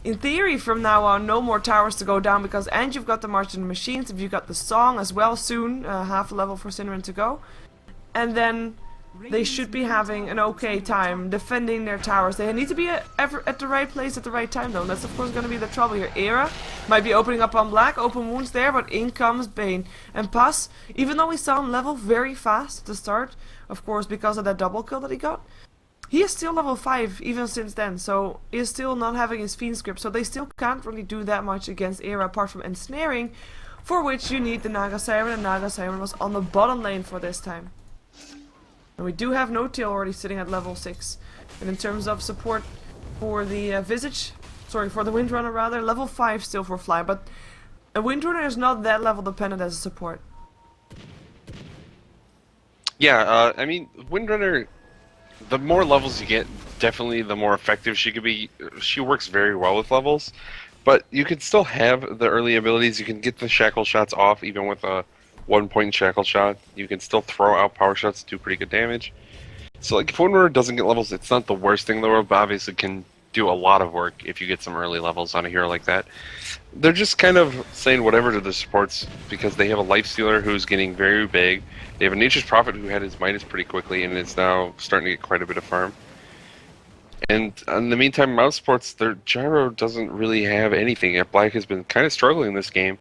in theory from now on, no more towers to go down, because and you've got the March of the Machines, if you've got the Song as well soon, half a level for Cinderin to go. And then they should be having an okay time defending their towers. They need to be at the right place at the right time though. And that's of course going to be the trouble here. Era might be opening up on Black, open wounds there, but in comes Bane. And Pass, even though we saw him level very fast at the start, of course because of that double kill that he got, he is still level 5 even since then, so he is still not having his Fiend script, so they still can't really do that much against Era apart from ensnaring, for which you need the Naga Siren, and Naga Siren was on the bottom lane for this time. And we do have No Tail already sitting at level 6. And in terms of support for the for the Windrunner rather, level 5 still for Fly, but a Windrunner is not that level dependent as a support.
Yeah, I mean, Windrunner, the more levels you get, definitely the more effective she could be. She works very well with levels, but you can still have the early abilities. You can get the shackle shots off even with a 1-point shackle shot. You can still throw out power shots to do pretty good damage. So like if Windrunner doesn't get levels, it's not the worst thing in the world, but obviously can do a lot of work if you get some early levels on a hero like that. They're just kind of saying whatever to the supports because they have a Lifestealer who's getting very big. They have a Nature's Prophet who had his Midas pretty quickly and is now starting to get quite a bit of farm. And in the meantime, Mouse Sports, their Gyro doesn't really have anything. Yet Black has been kind of struggling this game.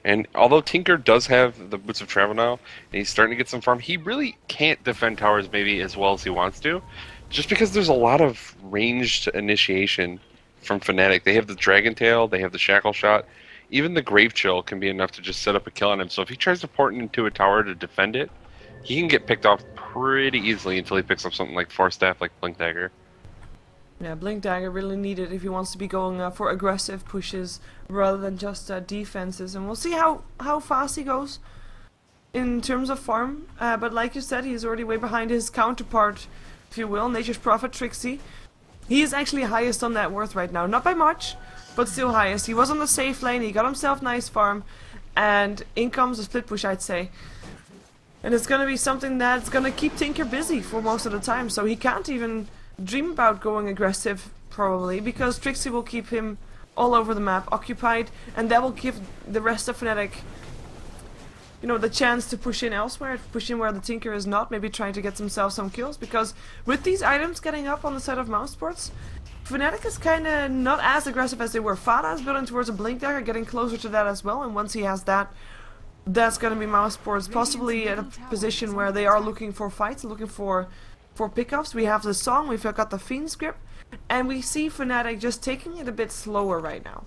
And although Tinker does have the Boots of Travel now, and he's starting to get some farm, he really can't defend towers maybe as well as he wants to. Just because there's a lot of ranged initiation from Fnatic. They have the Dragon Tail, they have the Shackle Shot. Even the Grave Chill can be enough to just set up a kill on him. So if he tries to port into a tower to defend it, he can get picked off pretty easily until he picks up something like Force Staff, like Blink Dagger.
Yeah, Blink Dagger really needed if he wants to be going for aggressive pushes rather than just defenses. And we'll see how fast he goes in terms of farm. But like you said, he's already way behind his counterpart, if you will, Nature's Prophet Trixie. He is actually highest on net worth right now. Not by much, but still highest. He was on the safe lane, he got himself nice farm, and in comes a split push, I'd say. And it's gonna be something that's gonna keep Tinker busy for most of the time, so he can't even dream about going aggressive, probably, because Trixie will keep him all over the map occupied, and that will give the rest of Fnatic, you know, the chance to push in elsewhere, push in where the Tinker is not, maybe trying to get themselves some kills, because with these items getting up on the side of Mouse Sports, Fnatic is kinda not as aggressive as they were. Fada is building towards a Blink Dagger, getting closer to that as well, and once he has that, that's gonna be Mouse Sports possibly at a position where they are looking for fights, looking for pickoffs. We have the song, we've got the Fiend script, and we see Fnatic just taking it a bit slower right now.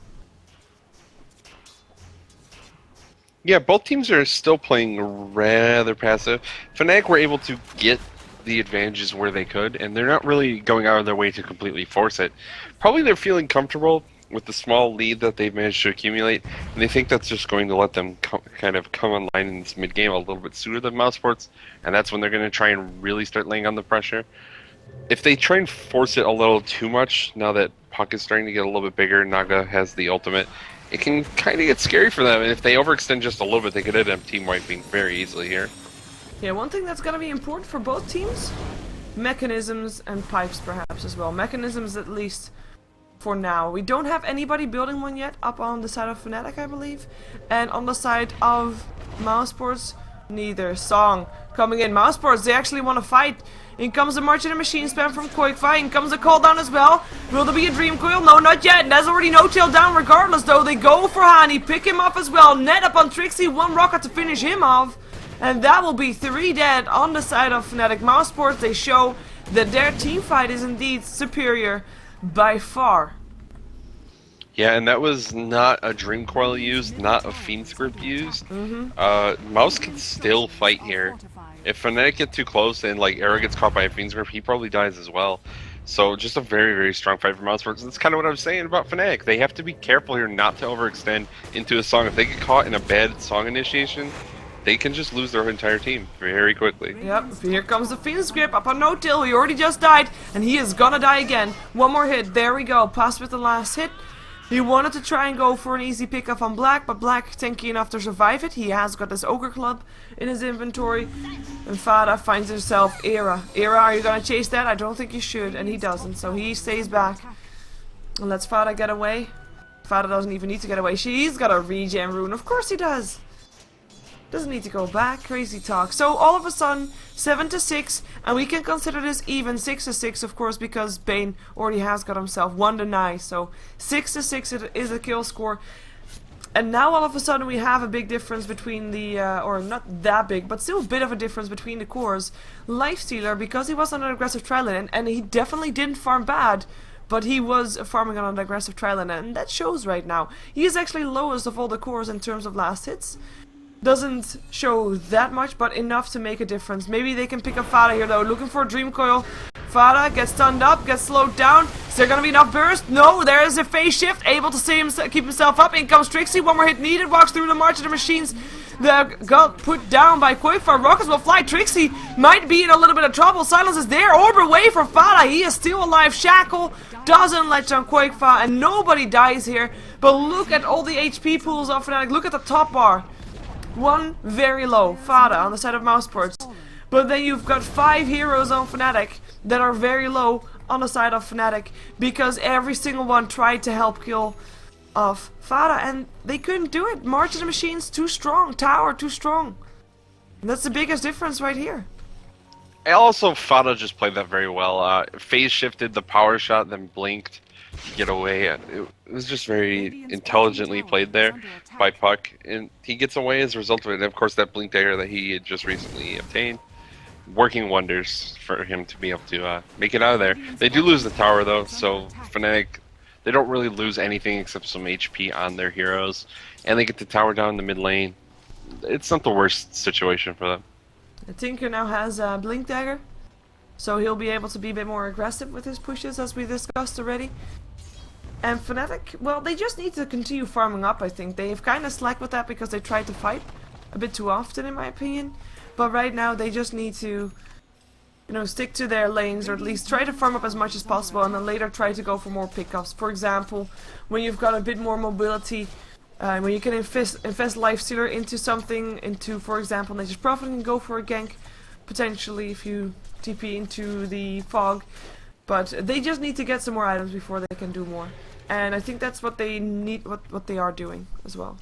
Yeah, both teams are still playing rather passive. Fnatic were able to get the advantages where they could, and they're not really going out of their way to completely force it. Probably they're feeling comfortable with the small lead that they've managed to accumulate, and they think that's just going to let them kind of come online in this mid-game a little bit sooner than Mouse Sports, and that's when they're going to try and really start laying on the pressure. If they try and force it a little too much, now that Puck is starting to get a little bit bigger, Naga has the ultimate, it can kind of get scary for them, and if they overextend just a little bit, they could end up team wiping very easily here.
Yeah, one thing that's going to be important for both teams, mechanisms and pipes perhaps as well. Mechanisms at least for now. We don't have anybody building one yet up on the side of Fnatic, I believe. And on the side of Mouse Sports, neither. Song coming in. Mouse Sports, they actually want to fight. In comes the March and the Machine spam from Quickfire. In comes a call down as well. Will there be a Dream Coil? No, not yet. And there's already no tail down regardless though. They go for Hani, pick him up as well. Net up on Trixie, one rocket to finish him off. And that will be 3 dead on the side of Fnatic. Mouse Sports, they show that their team fight is indeed superior by far.
Yeah, and that was not a Dream Coil used, not a Fiend script used. Mouse can still fight here. If Fnatic get too close and like Arrow gets caught by a Fiend script, he probably dies as well. So just a very, very strong fight for Mouse Sports. That's kind of what I was saying about Fnatic. They have to be careful here not to overextend into a song. If they get caught in a bad song initiation, they can just lose their entire team very quickly.
Yep, here comes the Fiend script up on no-till. He already just died, and he is gonna die again. One more hit, there we go. Pass with the last hit. He wanted to try and go for an easy pickup on Black, but Black tanky enough to survive it. He has got this Ogre Club in his inventory. And Fada finds himself Era. Era, are you gonna chase that? I don't think you should, and he doesn't, so he stays back. And lets Fada get away. Fada doesn't even need to get away. She's got a regen rune, of course he does. Doesn't need to go back, crazy talk. So all of a sudden, 7-6, and we can consider this even 6-6, of course, because Bane already has got himself 1 deny. So 6-6 it is a kill score. And now all of a sudden we have a big difference between the, or not that big, but still a bit of a difference between the cores. Lifestealer, because he was on an aggressive tri-lane, and he definitely didn't farm bad, but he was farming on an aggressive tri-lane, and that shows right now. He is actually lowest of all the cores in terms of last hits. Doesn't show that much, but enough to make a difference. Maybe they can pick up Fada here though, looking for a Dream Coil. Fada gets stunned up, gets slowed down. Is there gonna be enough burst? No, there is a phase shift, able to see keep himself up. In comes Trixie, one more hit needed, walks through the March of the Machines. That got put down by Quickfire. Rockets will fly. Trixie might be in a little bit of trouble. Silence is there. Orb away from Fada. He is still alive. Shackle doesn't latch on Quickfire, and nobody dies here. But look at all the HP pools of Fnatic. Look at the top bar. One very low, Fada on the side of Mouse Sports. But then you've got 5 heroes on Fnatic that are very low on the side of Fnatic because every single one tried to help kill off Fada and they couldn't do it. March of the Machine's too strong, tower too strong. And that's the biggest difference right here.
And also, Fada just played that very well. Phase shifted the power shot, then blinked to get away. It was just very intelligently played there by Puck. And he gets away as a result of it. And of course, that blink dagger that he had just recently obtained, working wonders for him to be able to make it out of there. They do lose the tower though, so Fnatic, they don't really lose anything except some HP on their heroes. And they get the tower down in the mid lane. It's not the worst situation for them.
Tinker now has a Blink Dagger, so he'll be able to be a bit more aggressive with his pushes as we discussed already. And Fnatic, well, they just need to continue farming up, I think. They've kind of slacked with that because they tried to fight a bit too often, in my opinion. But right now they just need to, you know, stick to their lanes, or at least try to farm up as much as possible, and then later try to go for more pickups. For example, when you've got a bit more mobility, when you can invest Lifestealer into something, into, for example, Nature's Prophet, and go for a gank, potentially, if you TP into the fog. But they just need to get some more items before they can do more. And I think that's what they need, what they are doing as well.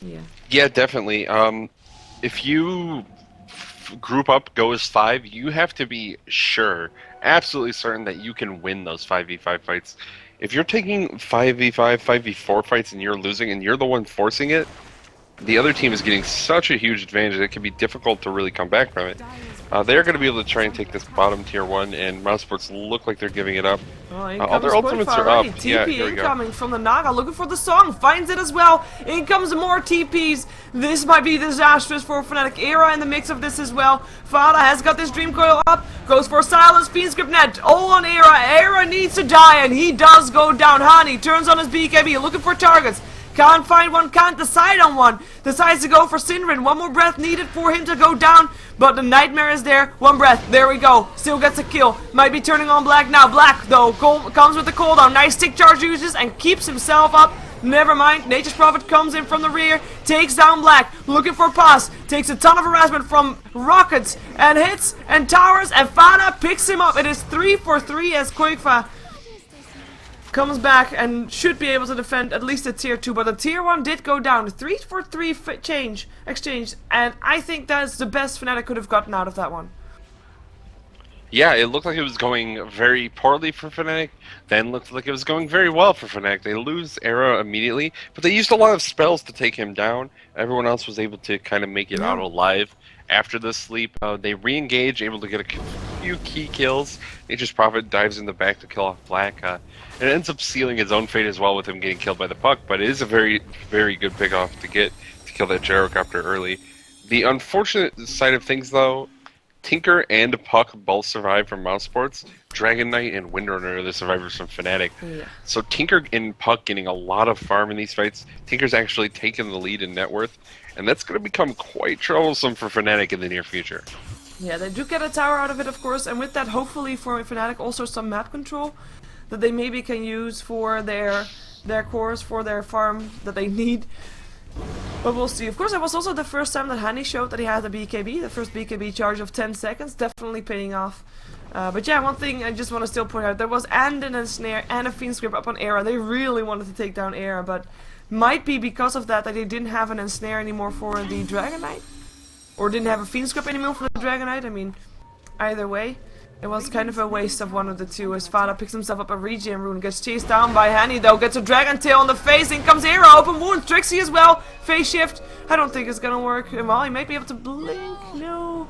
Yeah.
Yeah, definitely. If you group up, go as 5, you have to be sure, absolutely certain that you can win those 5v5 fights. If you're taking 5v5, 5v4 fights and you're losing and you're the one forcing it, the other team is getting such a huge advantage that it can be difficult to really come back from it. They're going to be able to try and take this bottom tier 1, and Mousesports look like they're giving it up.
Oh,
their ultimates are up.
TP
Yeah, here we go.
incoming from the Naga, looking for the song, finds it as well. In comes more TPs. This might be disastrous for Fnatic. Era in the mix of this as well. Fada has got this Dream Coil up, goes for Silence, Fiend Script Net, all on Era. Era needs to die, and he does go down. Hani turns on his BKB, looking for targets. Can't find one, can't decide on one. Decides to go for Syndrin. One more breath needed for him to go down. But the Nightmare is there. One breath. There we go. Still gets a kill. Might be turning on Black now. Black, though, comes with the cooldown. Nice tick charge uses and keeps himself up. Never mind. Nature's Prophet comes in from the rear. Takes down Black. Looking for pass. Takes a ton of harassment from rockets. And hits and towers. And Fana picks him up. It is 3 for 3 as Quickfa comes back and should be able to defend at least a tier 2, but the tier 1 did go down. 3 for 3 exchange, and I think that's the best Fnatic could have gotten out of that one.
Yeah, it looked like it was going very poorly for Fnatic, then looked like it was going very well for Fnatic. They lose Era immediately, but they used a lot of spells to take him down. Everyone else was able to kind of make it out alive after the sleep. They re-engage, able to get a few key kills. Nature's Prophet dives in the back to kill off Black. And it ends up sealing his own fate as well with him getting killed by the Puck, but it is a very, very good pickoff to kill that gyrocopter early. The unfortunate side of things, though, Tinker and Puck both survived from Mousesports. Dragon Knight and Windrunner are the survivors from Fnatic.
Yeah.
So Tinker and Puck getting a lot of farm in these fights. Tinker's actually taken the lead in net worth, and that's going to become quite troublesome for Fnatic in the near future.
Yeah, they do get a tower out of it, of course, and with that, hopefully for Fnatic, also some map control that they maybe can use for their cores, for their farm that they need. But we'll see. Of course, it was also the first time that Hani showed that he had a BKB, the first BKB charge of 10 seconds, definitely paying off. But yeah, one thing I just want to still point out, there was and an ensnare and a Fiend Script up on Era. They really wanted to take down Era, but might be because of that they didn't have an ensnare anymore for the Dragon Knight. Or didn't have a Fiend Script anymore for the Dragon Knight. I mean, either way, it was kind of a waste of one of the two, as Fada picks himself up a regen rune, gets chased down by Hani though, gets a Dragon Tail on the face, in comes Era, open wound, Trixie as well, phase shift. I don't think it's gonna work. Well, he might be able to blink, no,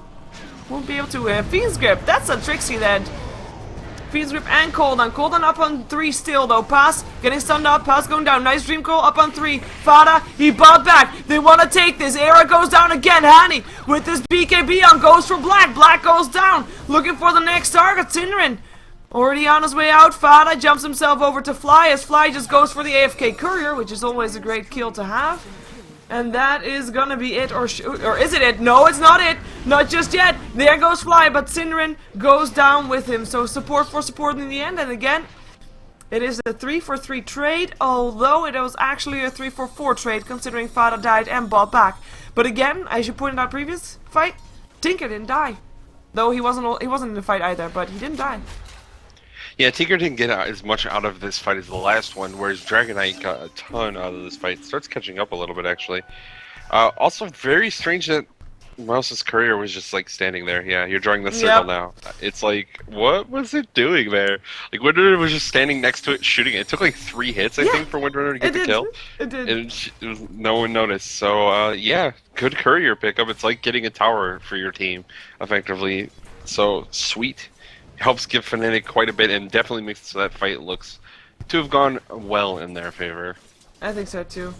won't be able to. Fiend's Grip, that's a Trixie then. Fiend's Grip and cooldown up on 3 still though, pass, getting stunned up, pass going down, nice Dream Coil up on 3, Fada, he bought back, they want to take this, Era goes down again, Hani with this BKB on, goes for Black, Black goes down, looking for the next target, Syndrin, already on his way out, Fada jumps himself over to Fly, as Fly just goes for the AFK Courier, which is always a great kill to have. And that is gonna be it, or is it it? No, it's not it! Not just yet! There goes Fly, but Syndrin goes down with him. So support for support in the end, and again, it is a 3 for 3 trade, although it was actually a 3 for 4 trade, considering Fada died and bought back. But again, as you pointed out previous fight, Tinker didn't die. Though he wasn't in the fight either, but he didn't die.
Yeah, Tinker didn't get as much out of this fight as the last one, whereas Dragon Knight got a ton out of this fight. Starts catching up a little bit, actually. Also, very strange that Mouse's courier was just like standing there. Yeah, you're drawing the circle
Yep.
now. It's like, what was it doing there? Like, Windrunner was just standing next to it shooting it. It took like 3 hits, I
Yeah,
think, for Windrunner to get
It
the
did.
kill.
It did.
And no one noticed. So, yeah, good courier pickup. It's like getting a tower for your team, effectively. So, sweet. Helps give Fnatic quite a bit and definitely makes it so that fight looks to have gone well in their favor.
I think so too.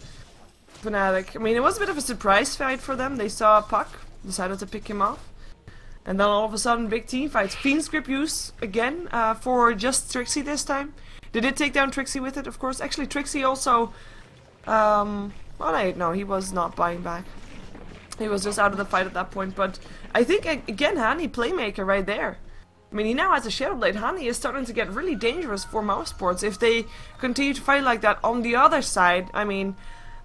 Fnatic. I mean, it was a bit of a surprise fight for them. They saw Puck, decided to pick him off. And then all of a sudden, big team fights. Fiend script use again for just Trixie this time. They did take down Trixie with it, of course. Actually, Trixie also... oh, no, he was not buying back. He was just out of the fight at that point. But I think, again, Hani, playmaker right there. I mean, he now has a Shadow Blade. Hani is starting to get really dangerous for Mousesports. If they continue to fight like that on the other side, I mean,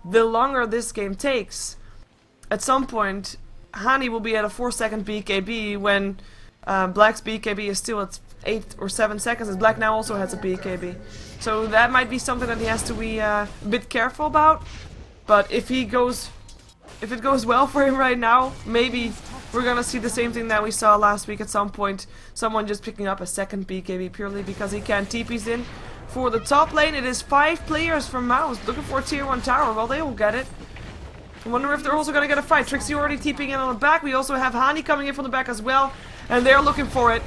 the longer this game takes, at some point, Hani will be at a 4-second BKB when Black's BKB is still at 8 or 7 seconds, as Black now also has a BKB. So that might be something that he has to be a bit careful about. But if it goes well for him right now, maybe we're gonna see the same thing that we saw last week at some point. Someone just picking up a second BKB purely because he can't TP's in. For the top lane, it is 5 players from Mouz looking for a tier 1 tower. Well, they will get it. I wonder if they're also gonna get a fight. Trixie already TPing in on the back. We also have Hani coming in from the back as well. And they're looking for it.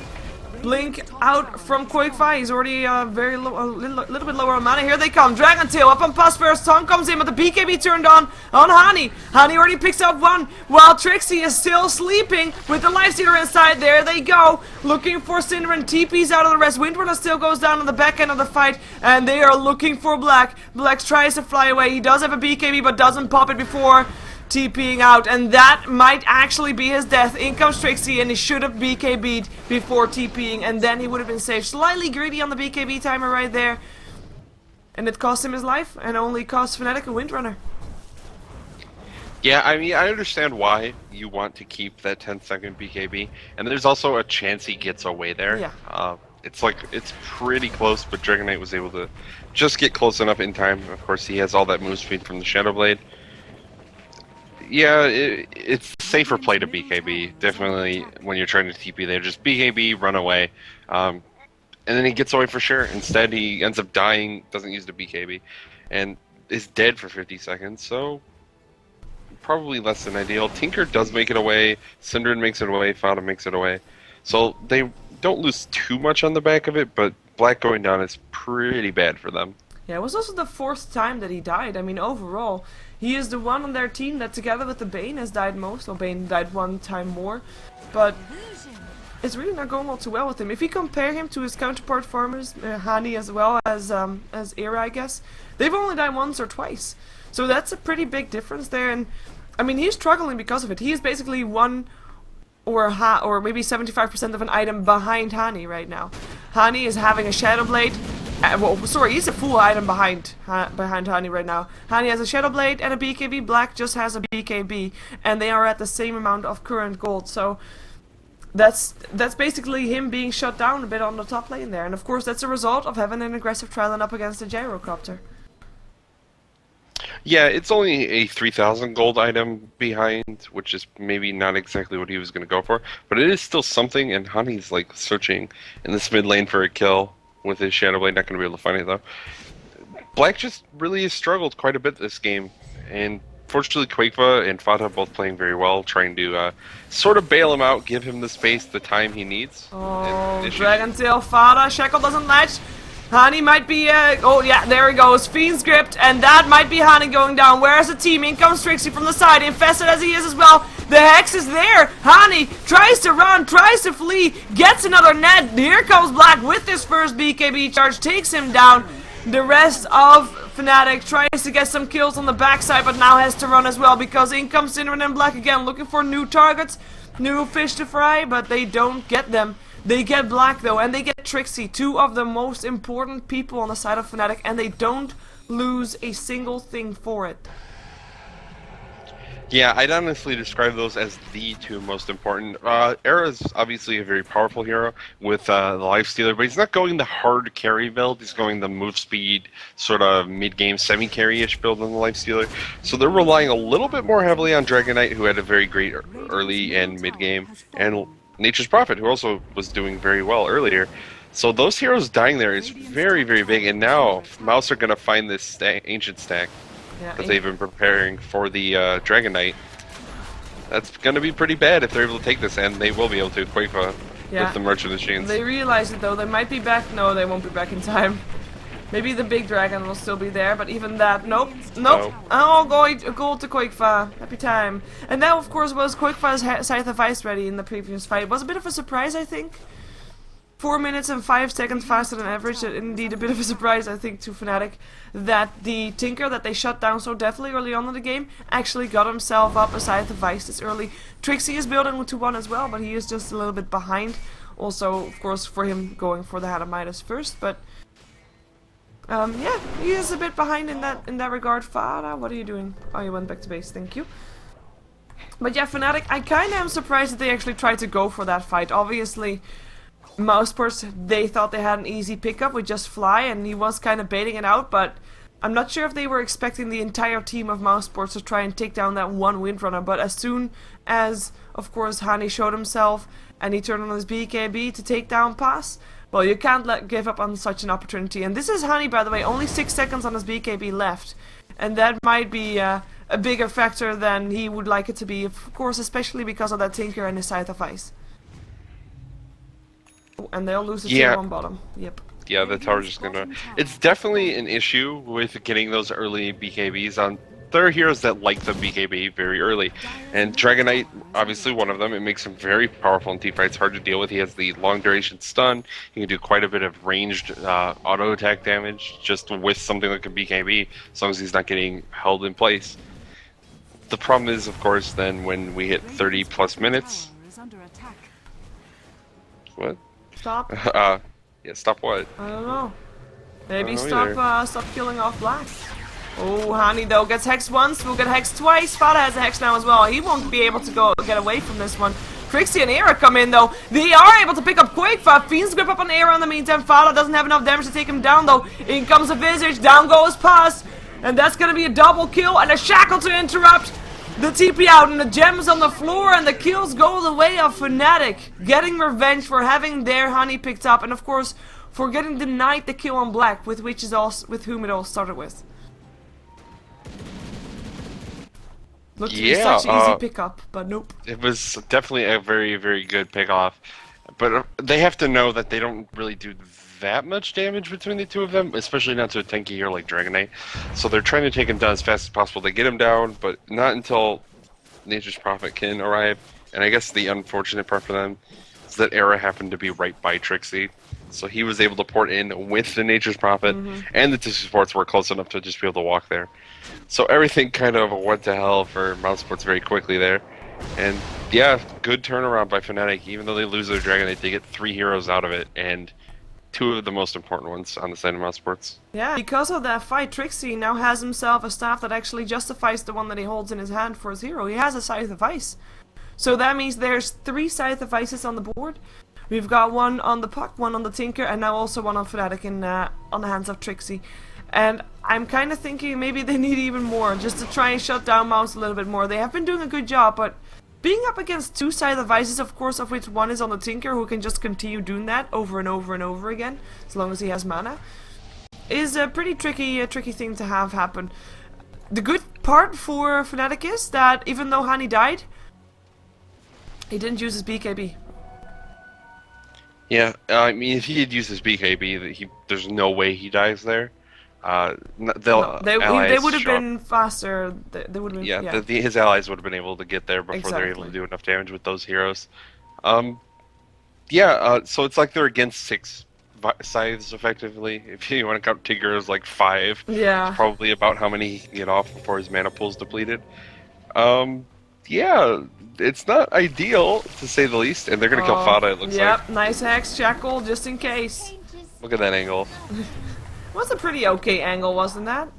Blink out from Quakefire. He's already very low, a little bit lower on mana. Here they come. Dragon Tail up on Puss first. Tongue comes in, but the BKB turned on Hani. Hani already picks up one, while Trixie is still sleeping with the Lifestealer inside. There they go. Looking for Syndra and TP's out of the rest. Windrunner still goes down on the back end of the fight, and they are looking for Black. Black tries to fly away. He does have a BKB, but doesn't pop it before TPing out, and that might actually be his death. In comes Trixie, and he should have BKB'd before TPing, and then he would have been safe. Slightly greedy on the BKB timer right there, and it cost him his life, and only cost Fnatic a Windrunner.
Yeah, I mean, I understand why you want to keep that 10-second BKB, and there's also a chance he gets away there.
Yeah.
It's pretty close, but Dragon Knight was able to just get close enough in time. Of course, he has all that move speed from the Shadow Blade. Yeah, it's safer play to BKB, definitely, when you're trying to TP there. Just BKB, run away, and then he gets away for sure. Instead, he ends up dying, doesn't use the BKB, and is dead for 50 seconds, so probably less than ideal. Tinker does make it away, Syndra makes it away, Fada makes it away, so they don't lose too much on the back of it, but Black going down is pretty bad for them.
Yeah, it was also the 4th time that he died. I mean, overall, he is the one on their team that, together with the Bane, has died most. Well, Bane died 1 time more, but it's really not going all too well with him. If you compare him to his counterpart farmers, Hani as well as Era, I guess, they've only died once or twice. So that's a pretty big difference there, and I mean, he's struggling because of it. He is basically 1 or maybe 75% of an item behind Hani right now. Hani is having a Shadow Blade. Well, sorry, he's a full item behind Hani right now. Hani has a Shadow Blade and a BKB. Black just has a BKB, and they are at the same amount of current gold. So that's basically him being shut down a bit on the top lane there. And of course, that's a result of having an aggressive Trilon up against the Gyrocopter.
Yeah, it's only a 3,000 gold item behind, which is maybe not exactly what he was going to go for, but it is still something, and Honey's like searching in this mid lane for a kill with his Shadow Blade, not going to be able to find it though. Black just really has struggled quite a bit this game, and fortunately Quakeva and Fata both playing very well, trying to sort of bail him out, give him the space, the time he needs.
Oh, Dragon Tail, Fata, Shackle doesn't latch. Hani might be, oh yeah, there he goes, Fiend Script, and that might be Hani going down. Where's the team? In comes Trixie from the side, infested as he is as well. The Hex is there. Hani tries to run, tries to flee, gets another net. Here comes Black with his first BKB charge, takes him down. The rest of Fnatic tries to get some kills on the backside, but now has to run as well, because in comes Syndra and Black again, looking for new targets, new fish to fry, but they don't get them. They get Black though, and they get Trixie, 2 of the most important people on the side of Fnatic, and they don't lose a single thing for it.
Yeah, I'd honestly describe those as the two most important. Era is obviously a very powerful hero with the Lifestealer, but he's not going the hard carry build. He's going the move speed, sort of mid-game semi-carry-ish build on the Lifestealer. So they're relying a little bit more heavily on Dragon Knight, who had a very great early and mid-game, and Nature's Prophet, who also was doing very well earlier. So those heroes dying there is very, very big, and now Mouse are going to find this ancient stack that they've been preparing for the Dragon Knight. That's going to be pretty bad if they're able to take this, and they will be able to, Quakefa, with the Merchant Machines.
They realize it though, they might be back. No, they won't be back in time. Maybe the big dragon will still be there, but even that, nope. Oh, gold to Quakefa. Happy time. And that, of course, was Quakefa's Scythe of Ice ready in the previous fight. It was a bit of a surprise, I think. 4 minutes and 5 seconds faster than average. Indeed, a bit of a surprise, I think, to Fnatic, that the Tinker that they shut down so deftly early on in the game actually got himself up a Scythe of Ice this early. Trixie is building to 1 as well, but he is just a little bit behind. Also, of course, for him going for the Hand of Midas first, but yeah, he is a bit behind in that regard. Farah, what are you doing? Oh, you went back to base. Thank you. But yeah, Fnatic, I kind of am surprised that they actually tried to go for that fight. Obviously, Mousesports, they thought they had an easy pickup with just Fly, and he was kind of baiting it out, but I'm not sure if they were expecting the entire team of Mousesports to try and take down that one Windrunner. But as soon as, of course, Hani showed himself and he turned on his BKB to take down Pass, well, you can't give up on such an opportunity. And this is Hani, by the way, only 6 seconds on his BKB left, and that might be a bigger factor than he would like it to be, of course, especially because of that Tinker and his Scythe of Ice. And they'll lose the tier on bottom. Yep.
Yeah, the tower's just gonna... It's definitely an issue with getting those early BKBs on... There are heroes that like the BKB very early. And Dragon Knight, obviously one of them. It makes him very powerful in teamfights, hard to deal with. He has the long duration stun. He can do quite a bit of ranged auto attack damage just with something like a BKB, as long as he's not getting held in place. The problem is, of course, then when we hit 30 plus minutes... What?
Stop?
Yeah, stop what?
I don't know. Maybe stop killing off Black. Oh, Hani though gets hexed once, will get hexed twice. Fada has a hex now as well. He won't be able to get away from this one. Trixie and Era come in though. They are able to pick up Quakefa. Fiend's grip up on Era in the meantime. Fada doesn't have enough damage to take him down though. In comes a Visage, down goes Pass. And that's gonna be a double kill and a Shackle to interrupt the TP out, and the gems on the floor, and the kills go the way of Fnatic, getting revenge for having their Honey picked up, and of course for getting denied the kill on Black, with whom it all started with. Looked to be such easy pickup, but nope.
It was definitely a very, very good pickoff, but they have to know that they don't really do that much damage between the two of them, especially not to a tanky hero like Dragon Knight. So they're trying to take him down as fast as possible. They get him down, but not until Nature's Prophet can arrive. And I guess the unfortunate part for them is that Era happened to be right by Trixie. So he was able to port in with the Nature's Prophet, and the two supports were close enough to just be able to walk there. So everything kind of went to hell for Mousesports very quickly there. And yeah, good turnaround by Fnatic. Even though they lose their Dragon Knight, they get 3 heroes out of it, and 2 of the most important ones on the side of Mousesports.
Yeah, because of that fight, Trixie now has himself a staff that actually justifies the one that he holds in his hand for his hero. He has a Scythe of Ice. So that means there's 3 Scythe of Ices on the board. We've got 1 on the Puck, 1 on the Tinker, and now also 1 on Fnatic on the hands of Trixie. And I'm kind of thinking maybe they need even more, just to try and shut down Mouse a little bit more. They have been doing a good job, but being up against 2 Scythe of Ices, of course, of which 1 is on the Tinker, who can just continue doing that over and over and over again, as long as he has mana, is a pretty tricky thing to have happen. The good part for Fnatic is that even though Hani died, he didn't use his BKB.
Yeah, I mean, if he had used his BKB, there's no way he dies there.
They would have been faster. They would have been.
Yeah, his allies would have been able to get there before they're able to do enough damage with those heroes. So it's like they're against 6 scythes effectively. If you want to count Tigger as like 5, it's probably about how many he can get off before his mana pool's depleted. Yeah, it's not ideal to say the least, and they're gonna kill Fada. It looks like.
Yep, nice hex shackle just in case.
Look at that angle.
Was a pretty okay angle, wasn't that?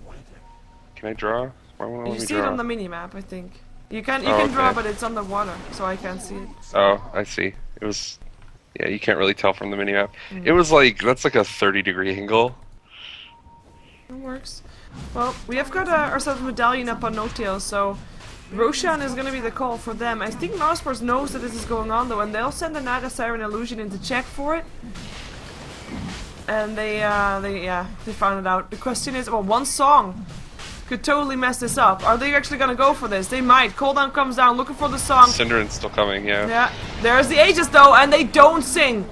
Can I draw?
You see it on the mini map, I think. You can
Oh,
draw,
okay.
but it's underwater, so I can't see it.
Oh, I see. It was. Yeah, you can't really tell from the minimap. It was like that's like a 30-degree angle.
It works. Well, we have got ourselves a medallion up on no-tail, so Roshan is going to be the call for them. I think Mousesports knows that this is going on though, and they'll send a Naga Siren Illusion in to check for it. And they found it out. The question is, well, one song could totally mess this up. Are they actually going to go for this? They might. Cooldown comes down, looking for the song.
Synderen's still coming, yeah.
Yeah, there's the Aegis though, and they don't sing.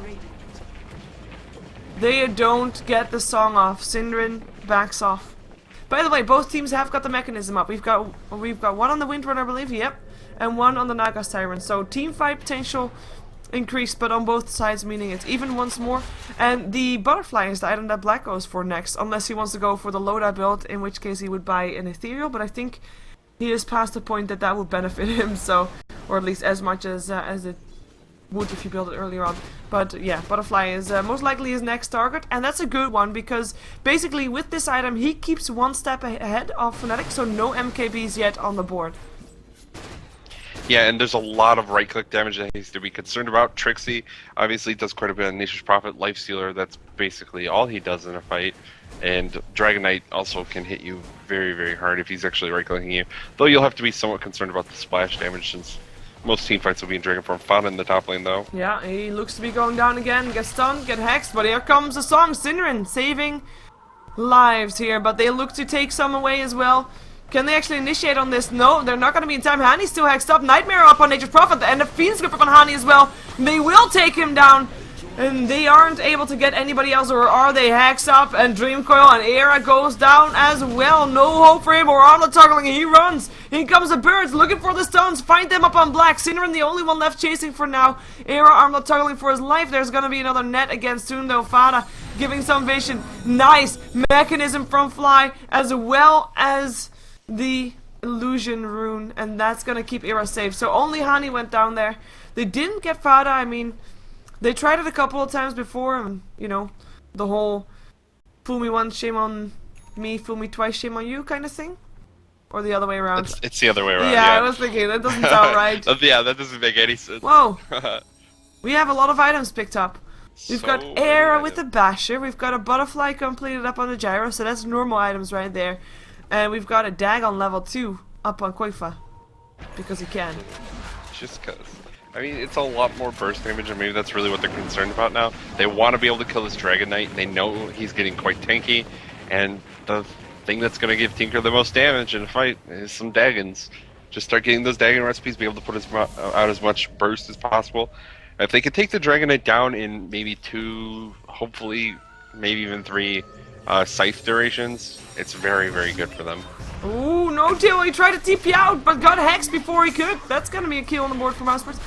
They don't get the song off. Synderen backs off. By the way, both teams have got the mechanism up. We've got one on the Windrunner, I believe, yep, and one on the Naga Siren. So team fight potential increased, but on both sides, meaning it's even once more. And the butterfly is the item that Black goes for next, unless he wants to go for the Loda build, in which case he would buy an ethereal. But I think he is past the point that that will benefit him, so, or at least as much as it would if you build it earlier on. But yeah, butterfly is most likely his next target, and that's a good one because basically with this item he keeps one step ahead of Fnatic, so no MKBs yet on the board.
Yeah, and there's a lot of right-click damage that he's to be concerned about. Trixie obviously does quite a bit of Nature's Prophet, Lifestealer, that's basically all he does in a fight. And Dragon Knight also can hit you very, very hard if he's actually right-clicking you. Though you'll have to be somewhat concerned about the splash damage since most team fights will be in Dragon form. Fauna in the top lane though.
Yeah, he looks to be going down again, get stunned, get hexed, but here comes the song. Synderen saving lives here, but they look to take some away as well. Can they actually initiate on this? No, they're not going to be in time. Hani's still hexed up. Nightmare up on Nature's Prophet, and the Fiend's grip up on Hani as well. They will take him down, and they aren't able to get anybody else, or are they hexed up? And Dream Coil and Era goes down as well. No hope for him, or Arnold toggling, he runs. In comes the birds, looking for the stones. Find them up on Black. Synderen the only one left chasing for now. Era Arnold toggling for his life. There's going to be another net against Sundo. Fada giving some vision. Nice mechanism from Fly, as well as the illusion rune, and that's gonna keep Era safe. So only Hani went down there. They didn't get Fada. I mean, they tried it a couple of times before, and you know, the whole fool me once, shame on me, fool me twice, shame on you kind of thing, or the other way around.
It's the other way around.
Yeah, I was thinking that doesn't sound right.
Yeah, that doesn't make any sense.
Whoa, we have a lot of items picked up. We've got
So
Era
many
with the
items.
Basher. We've got a Butterfly completed up on the Gyro, so that's normal items right there. And we've got a Dagon level 2 up on Koifa. Because he can.
Just cause. I mean, it's a lot more burst damage, and maybe that's really what they're concerned about now. They want to be able to kill this Dragon Knight, and they know he's getting quite tanky. And the thing that's going to give Tinker the most damage in a fight is some Dagons. Just start getting those Dagon recipes, be able to put out as much burst as possible. If they could take the Dragon Knight down in maybe 2, hopefully, maybe even 3 Scythe durations, it's very, very good for them.
Ooh, no deal. He tried to TP out, but got hexed before he could. That's gonna be a kill on the board for Mousesports.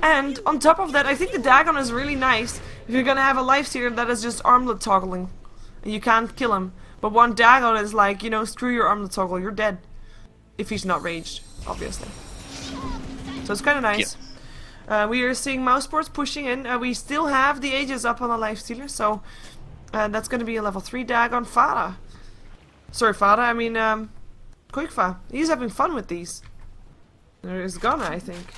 And on top of that, I think the Dagon is really nice if you're gonna have a Lifestealer that is just armlet toggling. And you can't kill him. But one Dagon is like, you know, screw your armlet toggle, you're dead. If he's not raged, obviously. So it's kinda nice.
Yeah.
We are seeing Mousesports pushing in. We still have the Aegis up on the Lifestealer, so that's gonna be a level 3 Dagon. Fada. Sorry, Fada, I mean, Quickfa. He's having fun with these. There's Gunna, I think.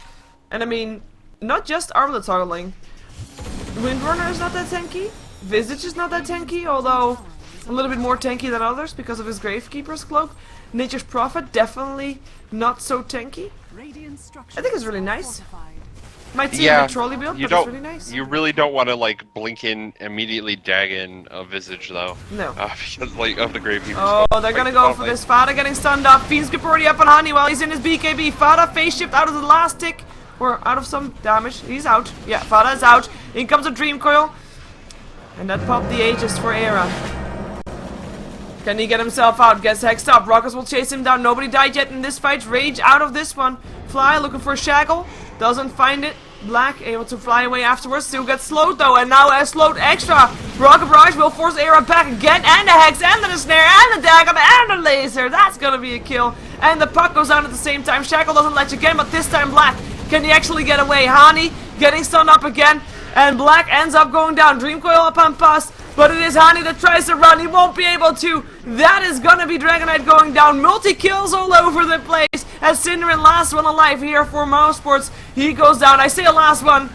And I mean, not just armlet toggling. Windrunner is not that tanky. Visage is not that tanky, although a little bit more tanky than others because of his Gravekeeper's Cloak. Nature's Prophet, definitely not so tanky. I think it's really nice. Might seem a bit trolley build, but it's really nice.
You really don't want to like blink in immediately Dagon a Visage though.
No.
Because like of the Gravekeeper's
Oh,
Cloak.
they're
Like,
gonna go for this. Fada getting stunned up. Fiend's grip already up on Hani while he's in his BKB. Fada phase shift out of the last tick. Or out of some damage. He's out. Yeah, Fada is out. In comes a Dream Coil. And that popped the Aegis for Era. Can he get himself out? Gets hexed up. Rockets will chase him down. Nobody died yet in this fight. Rage out of this one. Fly looking for a Shackle. Doesn't find it. Black able to fly away afterwards. Still gets slowed though. And now has slowed extra. Rocket Barrage will force Era back again. And the Hex. And the Snare. And the Dagon. And the Laser. That's gonna be a kill. And the puck goes down at the same time. Shackle doesn't let you again. But this time Black. Can he actually get away? Hani getting stunned up again. And Black ends up going down. Dream Coil up on Pass. But it is Hani that tries to run. He won't be able to. That is gonna be Dragon Knight going down. Multi-kills all over the place. as Synderen, last one alive here for Mousesports. He goes down. I say a last one,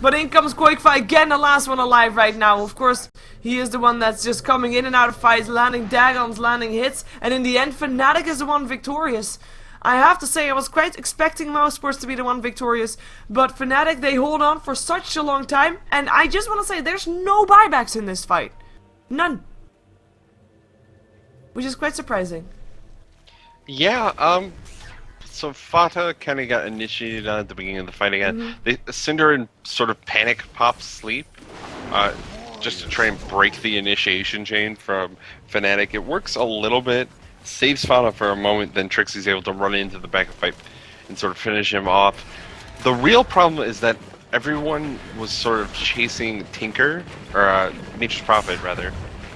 but in comes Quakefi again, the last one alive right now. Of course, he is the one that's just coming in and out of fights, landing dagons, landing hits, and in the end, Fnatic is the one victorious. I have to say, I was quite expecting Mousesports to be the one victorious, but Fnatic, they hold on for such a long time, and I just want to say, there's no buybacks in this fight. None. Which is quite surprising.
Yeah, so Fata kind of got initiated on at the beginning of the fight again. Synderen sort of panic pops sleep, just to try and break the initiation chain from Fnatic. It works a little bit. Saves Fata for a moment, then Trixie's able to run into the back of the fight and sort of finish him off. The real problem is that everyone was sort of chasing Tinker, or Nature's Prophet rather,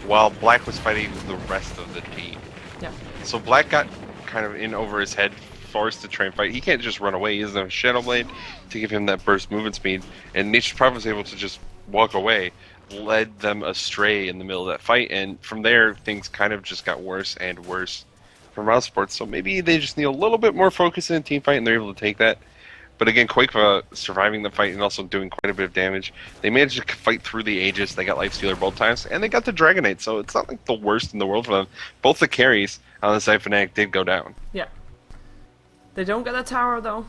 while Black was fighting the rest of the team.
Yeah.
So Black got kind of in over his head, forced to try and fight. He can't just run away. He doesn't have a Shadow Blade to give him that burst movement speed, and Nature's Prophet was able to just walk away. Led them astray in the middle of that fight, and from there things kind of just got worse and worse for Mousesports. So maybe they just need a little bit more focus in a team fight, and they're able to take that. But again, Quakefa surviving the fight and also doing quite a bit of damage. They managed to fight through the Aegis. They got Lifestealer both times, and they got the Dragonite. So it's not like the worst in the world for them. Both the carries on the side of Fnatic did go down.
Yeah. They don't get a tower though.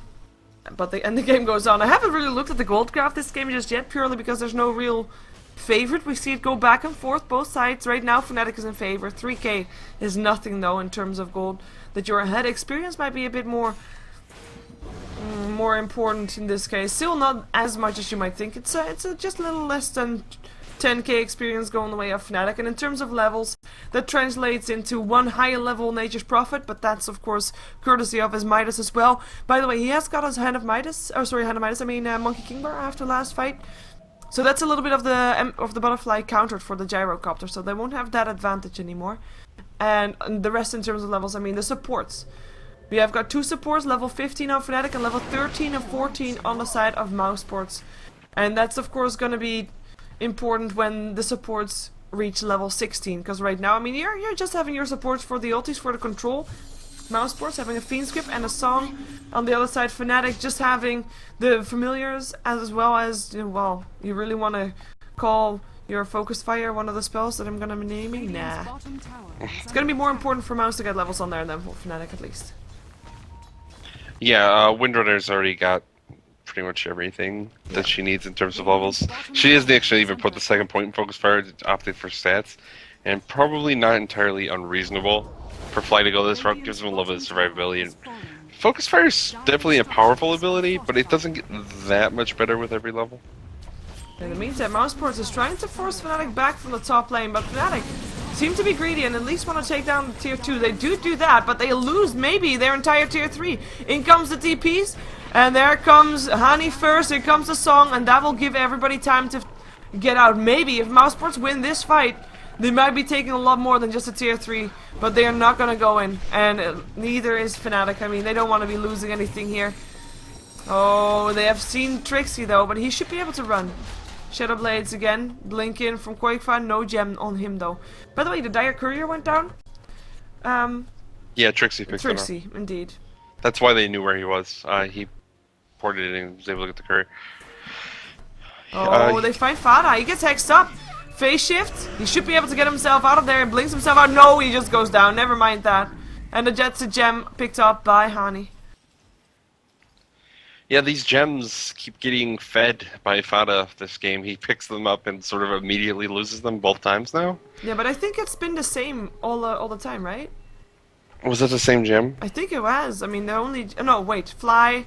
But the game goes on. I haven't really looked at the gold graph this game just yet, purely because there's no real favorite. We see it go back and forth both sides. Right now Fnatic is in favor. 3k is nothing though in terms of gold that you're ahead. Experience might be a bit more important in this case. Still not as much as you might think. It's just a little less than 10k experience going the way of Fnatic. And in terms of levels, that translates into one higher level Nature's Prophet, but that's of course courtesy of his Midas as well. By the way, he has got his Hand of Midas, Monkey King Bar after last fight. So that's a little bit of the butterfly countered for the gyrocopter, so they won't have that advantage anymore. And the rest in terms of levels, I mean the supports. We have got 2 supports, level 15 on Fnatic and level 13 and 14 on the side of Mousesports. And that's of course going to be important when the supports reach level 16, because right now, I mean, you're just having your supports for the ultis, for the control. Mousesports having a Fiend Script and a Song. On the other side, Fnatic just having the familiars, as well as, well, you really want to call your Focus Fire one of the spells that I'm going to be naming? Nah. It's going to be more important for Mouse to get levels on there than for Fnatic at least.
Yeah, Windrunner's already got pretty much everything that she needs in terms of levels. She doesn't actually even put the second point in Focus Fire, opted for stats, and probably not entirely unreasonable for Fly to go this route. Gives him a little bit of survivability. And Focus Fire is definitely a powerful ability, but it doesn't get that much better with every level.
In the meantime, Mousesports is trying to force Fnatic back from the top lane, but Fnatic seem to be greedy and at least want to take down the tier 2. They do that, but they lose maybe their entire tier 3. In comes the TPs, and there comes Hani first, here comes the Song, and that will give everybody time to get out. Maybe if Mousesports win this fight, they might be taking a lot more than just a tier 3, but they are not going to go in, and neither is Fnatic. I mean, they don't want to be losing anything here. Oh, they have seen Trixie though, but he should be able to run. Shadow Blades again, blink in from Quakefi, no gem on him though. By the way, the Dire Courier went down.
Yeah, Trixie picked it up.
Trixie, indeed.
That's why they knew where he was. He ported it and was able to get the courier.
Oh, they find Fada. He gets hexed up. Phase shift. He should be able to get himself out of there and blinks himself out. No, he just goes down. Never mind that. And the Jet's gem picked up by Hani.
Yeah, these gems keep getting fed by Fada this game. He picks them up and sort of immediately loses them both times now.
Yeah, but I think it's been the same all the time, right?
Was that the same gem?
I think it was. I mean, the only... No, wait. Fly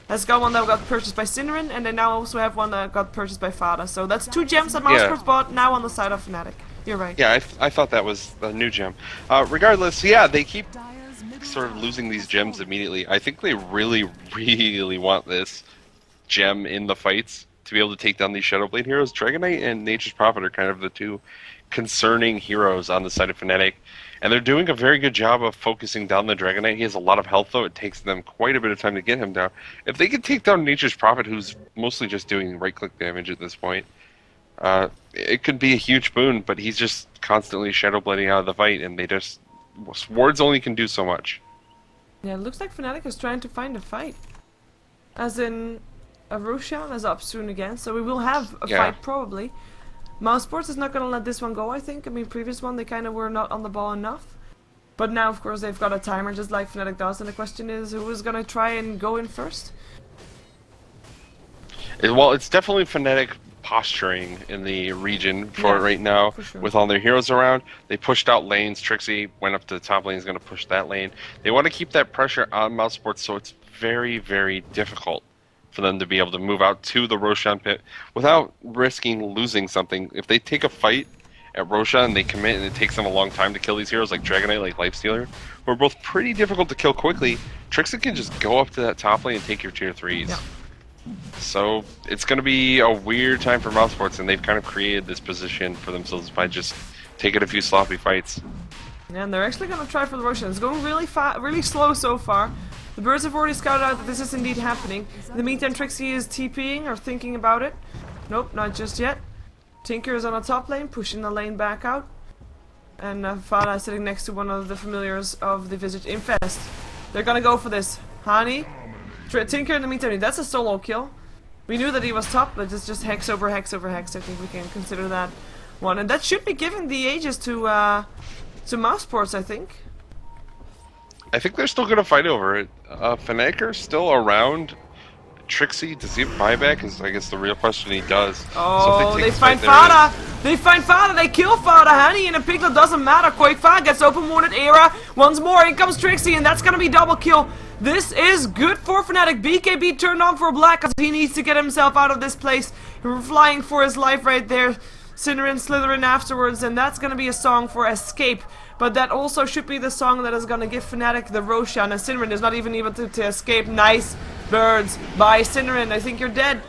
has got one that got purchased by Synderen, and they now also have one that got purchased by Fada. So that's 2 gems that Mousesports bought, now on the side of Fnatic. You're right.
Yeah, I thought that was a new gem. Regardless, yeah, they keep sort of losing these gems immediately. I think they really, really want this gem in the fights to be able to take down these Shadow Blade heroes. Dragonite and Nature's Prophet are kind of the 2 concerning heroes on the side of Fnatic. And they're doing a very good job of focusing down the Dragonite. He has a lot of health, though. It takes them quite a bit of time to get him down. If they could take down Nature's Prophet, who's mostly just doing right-click damage at this point, it could be a huge boon, but he's just constantly Shadow Blading out of the fight, and they just... Swords only can do so much.
Yeah, it looks like Fnatic is trying to find a fight. As in, Roshan is up soon again, so we will have a fight probably. Mouse Sports is not going to let this one go, I think. I mean, previous one, they kind of were not on the ball enough. But now, of course, they've got a timer just like Fnatic does, and the question is, who is going to try and go in first?
Well, it's definitely Fnatic posturing in the region for it right now,
sure.
with all their heroes around. They pushed out lanes. Trixie went up to the top lane, is going to push that lane. They want to keep that pressure on Mouse Sports, so it's very, very difficult for them to be able to move out to the Roshan pit without risking losing something. If they take a fight at Roshan and they commit and it takes them a long time to kill these heroes like Dragonite, like Lifestealer, who are both pretty difficult to kill quickly, Trixie can just go up to that top lane and take your tier 3s.
Yeah.
So it's going to be a weird time for Mouse Sports, and they've kind of created this position for themselves by just taking a few sloppy fights.
And they're actually going to try for the Roshan. It's going really really slow so far. The birds have already scouted out that this is indeed happening. In the meantime, Trixie is TPing or thinking about it. Nope, not just yet. Tinker is on the top lane, pushing the lane back out. And Fada is sitting next to one of the familiars of the Visage Infest. They're gonna go for this. Hani. Tinker in the meantime, that's a solo kill. We knew that he was top, but it's just hex over hex over hex. I think we can consider that one. And that should be giving the Aegis to Mouse Sports, I think.
I think they're still going to fight over it. Fnatic are still around. Trixie, does he have buyback? Is I guess the real question. He does.
Oh,
so
they find Fada! They find Fada! They kill Fada! Hani and a Piglet doesn't matter. Quake Fada gets open wounded. Era once more. In comes Trixie, and that's gonna be double kill. This is good for Fnatic. BKB turned on for Black because he needs to get himself out of this place. Flying for his life right there. Synderen slithering afterwards, and that's gonna be a song for Escape. But that also should be the song that is gonna give Fnatic the Roshan, and Synderen is not even able to escape. Nice birds by Synderen. I think you're dead.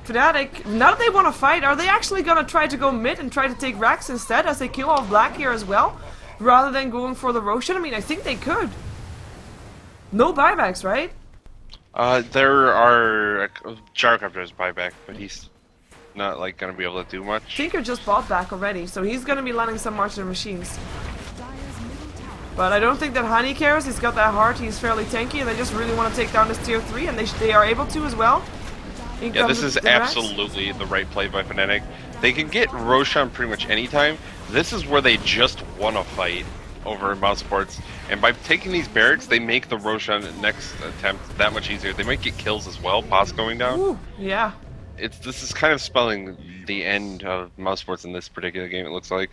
Fnatic, now that they want to fight, are they actually gonna try to go mid and try to take Rax instead as they kill off Black here as well? Rather than going for the Roshan? I mean, I think they could. No buybacks, right?
There are Gyrocopter's buyback, but he's not like gonna be able to do much.
Tinker just bought back already, so he's gonna be landing some Martian machines. But I don't think that Hani cares. He's got that heart. He's fairly tanky, and they just really want to take down this tier 3, and they are able to as well.
Yeah, this is absolutely the right play by Fnatic. They can get Roshan pretty much anytime. This is where they just won a fight over Mouse Sports, and by taking these barracks, they make the Roshan next attempt that much easier. They might get kills as well, Boss going down.
Ooh, yeah.
This is kind of spelling the end of Mouse Sports in this particular game, it looks like.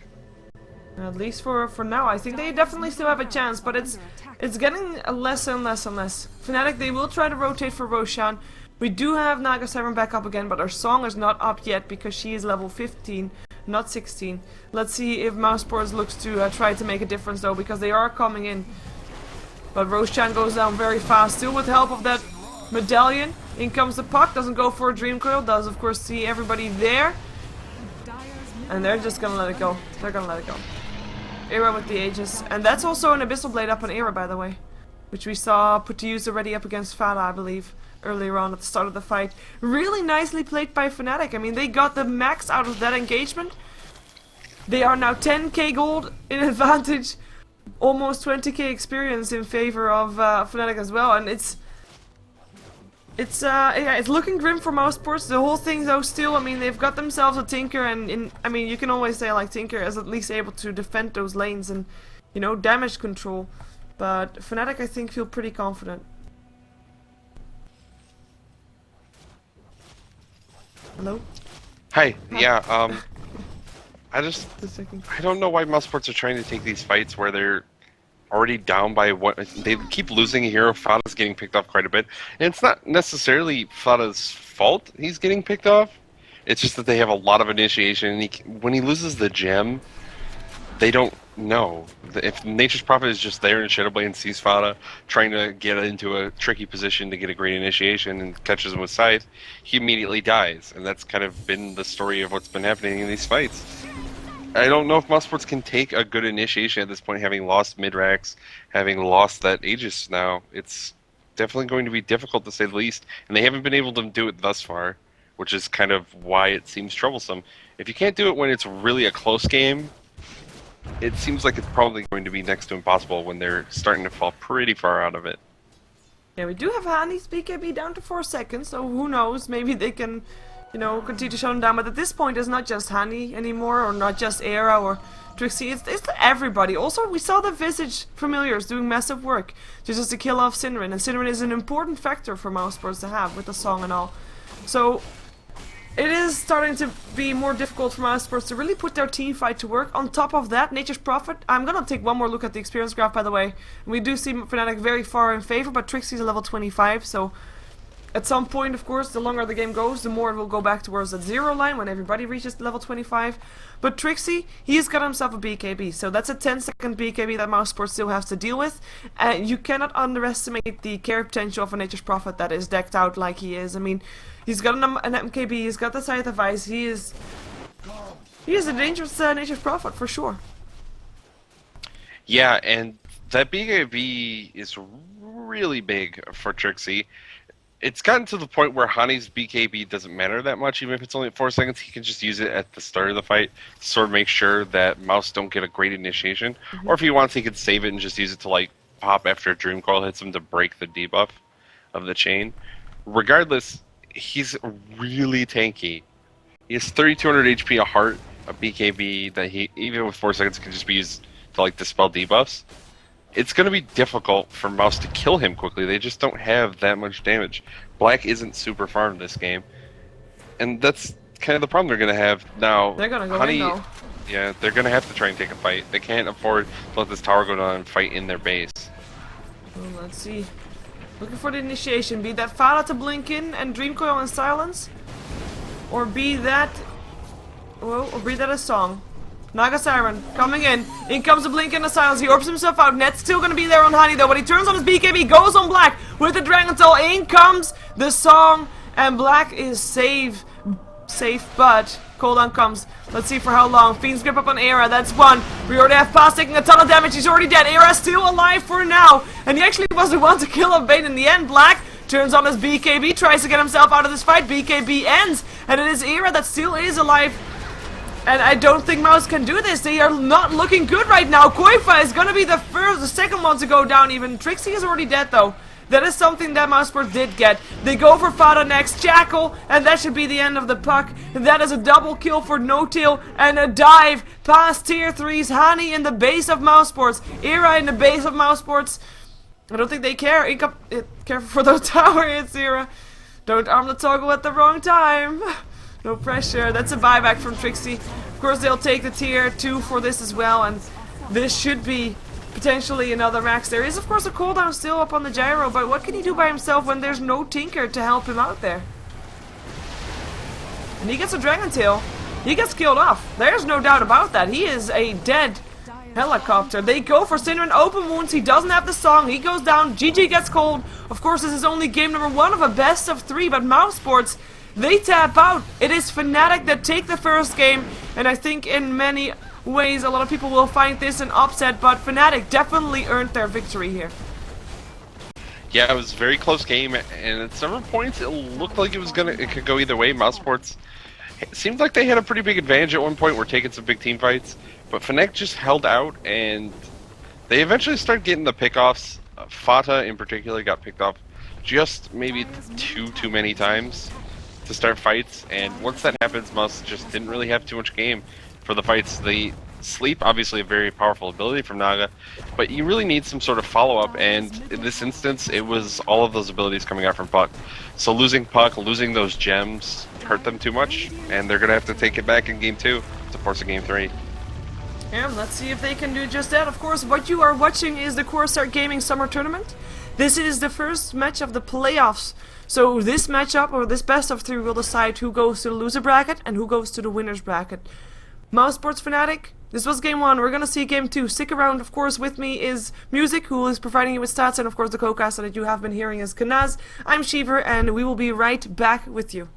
At least for now, I think they definitely still have a chance, but it's getting less and less and less. Fnatic, they will try to rotate for Roshan. We do have Naga 7 back up again, but our song is not up yet because she is level 15, not 16. Let's see if Mouse Sports looks to try to make a difference though, because they are coming in. But Roshan goes down very fast, still with help of that medallion. In comes the puck, doesn't go for a Dream Coil, does of course see everybody there. And they're just gonna let it go. They're gonna let it go. Era with the Aegis. And that's also an Abyssal Blade up on Era, by the way. Which we saw put to use already up against Fada, I believe, earlier on at the start of the fight. Really nicely played by Fnatic. I mean, they got the max out of that engagement. They are now 10k gold in advantage. Almost 20k experience in favor of Fnatic as well. And yeah, it's looking grim for Mouse Sports. The whole thing though still, I mean, they've got themselves a Tinker, and I mean, you can always say like Tinker is at least able to defend those lanes and, you know, damage control. But Fnatic, I think, feel pretty confident. Hello?
Hi, yeah, I don't know why Mouse Sports are trying to take these fights where they're already down by what they keep losing a hero. Fada's getting picked off quite a bit, and it's not necessarily Fada's fault he's getting picked off. It's just that they have a lot of initiation, and when he loses the gem, they don't know. If Nature's Prophet is just there in Shadowblade and sees Fada trying to get into a tricky position to get a great initiation and catches him with Scythe, he immediately dies, and that's kind of been the story of what's been happening in these fights. I don't know if Mouse Sports can take a good initiation at this point, having lost Midrax, having lost that Aegis now. It's definitely going to be difficult to say the least, and they haven't been able to do it thus far, which is kind of why it seems troublesome. If you can't do it when it's really a close game, it seems like it's probably going to be next to impossible when they're starting to fall pretty far out of it.
Yeah, we do have Hani's BKB down to 4 seconds, so who knows, maybe they can, you know, continue to shut him down. But at this point, it's not just Hani anymore, or not just Era or Trixie, it's everybody. Also, we saw the Visage familiars doing massive work just to kill off Synderen, and Synderen is an important factor for Mousesports to have with the song and all. So it is starting to be more difficult for Mousesports to really put their team fight to work. On top of that, Nature's Prophet, I'm gonna take one more look at the experience graph, by the way. We do see Fnatic very far in favor, but Trixie's a level 25, so at some point, of course, the longer the game goes, the more it will go back towards that 0 line when everybody reaches level 25. But Trixie, he's got himself a BKB, so that's a 10-second BKB that Mousesports still has to deal with. And you cannot underestimate the carry potential of a Nature's Prophet that is decked out like he is. I mean, he's got an MKB, he's got the Scythe of Ice, he is a dangerous Nature's Prophet for sure.
Yeah, and that BKB is really big for Trixie. It's gotten to the point where Hani's BKB doesn't matter that much, even if it's only at 4 seconds. He can just use it at the start of the fight to sort of make sure that Mouse don't get a great initiation. Or if he wants, he could save it and just use it to, like, pop after a Dream Coil hits him to break the debuff of the chain. Regardless, he's really tanky. He has 3200 HP, a heart, a BKB that he, even with 4 seconds, can just be used to, like, dispel debuffs. It's going to be difficult for Mouse to kill him quickly. They just don't have that much damage. Black isn't super farmed this game. And that's kind of the problem they're going to have now.
They're going to go
Honey,
in though.
Yeah, they're going to have to try and take a fight. They can't afford to let this tower go down and fight in their base.
Well, let's see. Looking for the initiation. Be that Fada to blink in and Dream Coil and silence. Or be that... Well, or be that a song. Naga Siren coming in. In comes a blink and a silence. He orbs himself out. Net's still gonna be there on Honey though, but he turns on his BKB, goes on Black with the Dragon Tail. In comes the song, and Black is safe, but cooldown comes. Let's see for how long. Fiend's grip up on Era, that's one. We already have Pass taking a ton of damage. He's already dead. Era's still alive for now, and he actually was the one to kill off Bane in the end. Black turns on his BKB, tries to get himself out of this fight. BKB ends, and it is Era that still is alive. And I don't think Mouse can do this. They are not looking good right now. Koifa is gonna be the second one to go down even. Trixie is already dead though. That is something that Mousesports did get. They go for Fada next, Jackal, and that should be the end of the puck. That is a double kill for No-Tail and a dive past tier 3's Hani in the base of Mousesports. Era in the base of Mousesports. I don't think they care. Careful for the tower, it's Era. Don't arm the toggle at the wrong time. No pressure. That's a buyback from Trixie. Of course, they'll take the tier 2 for this as well, and this should be potentially another max. There is, of course, a cooldown still up on the gyro, but what can he do by himself when there's no Tinker to help him out there? And he gets a Dragon Tail. He gets killed off. There's no doubt about that. He is a dead helicopter. They go for Synderen, open wounds. He doesn't have the song. He goes down. GG gets cold. Of course, this is only game number 1 of a best of 3, but Mousesports, they tap out. It is Fnatic that take the first game, and I think in many ways a lot of people will find this an upset, but Fnatic definitely earned their victory here.
Yeah, it was a very close game, and at several points it looked like it could go either way. Mousesports, it seemed like they had a pretty big advantage at one point. We're taking some big team fights, but Fnatic just held out, and they eventually started getting the pickoffs. Fata in particular got picked off just maybe too many times to start fights, and once that happens, Mouse just didn't really have too much game for the fights. The sleep, obviously a very powerful ability from Naga, but you really need some sort of follow-up, and in this instance, it was all of those abilities coming out from Puck. So losing Puck, losing those gems, hurt them too much, and they're going to have to take it back in Game 2 to force a Game 3.
And let's see if they can do just that. Of course, what you are watching is the Corsair Gaming Summer Tournament. This is the first match of the playoffs. So this matchup, or this best of 3, will decide who goes to the loser bracket and who goes to the winner's bracket. Mousesports Fnatic, this was game 1. We're gonna see game 2. Stick around. Of course, with me is Musik, who is providing you with stats, and of course the co-caster that you have been hearing is Kanaz. I'm Sheever, and we will be right back with you.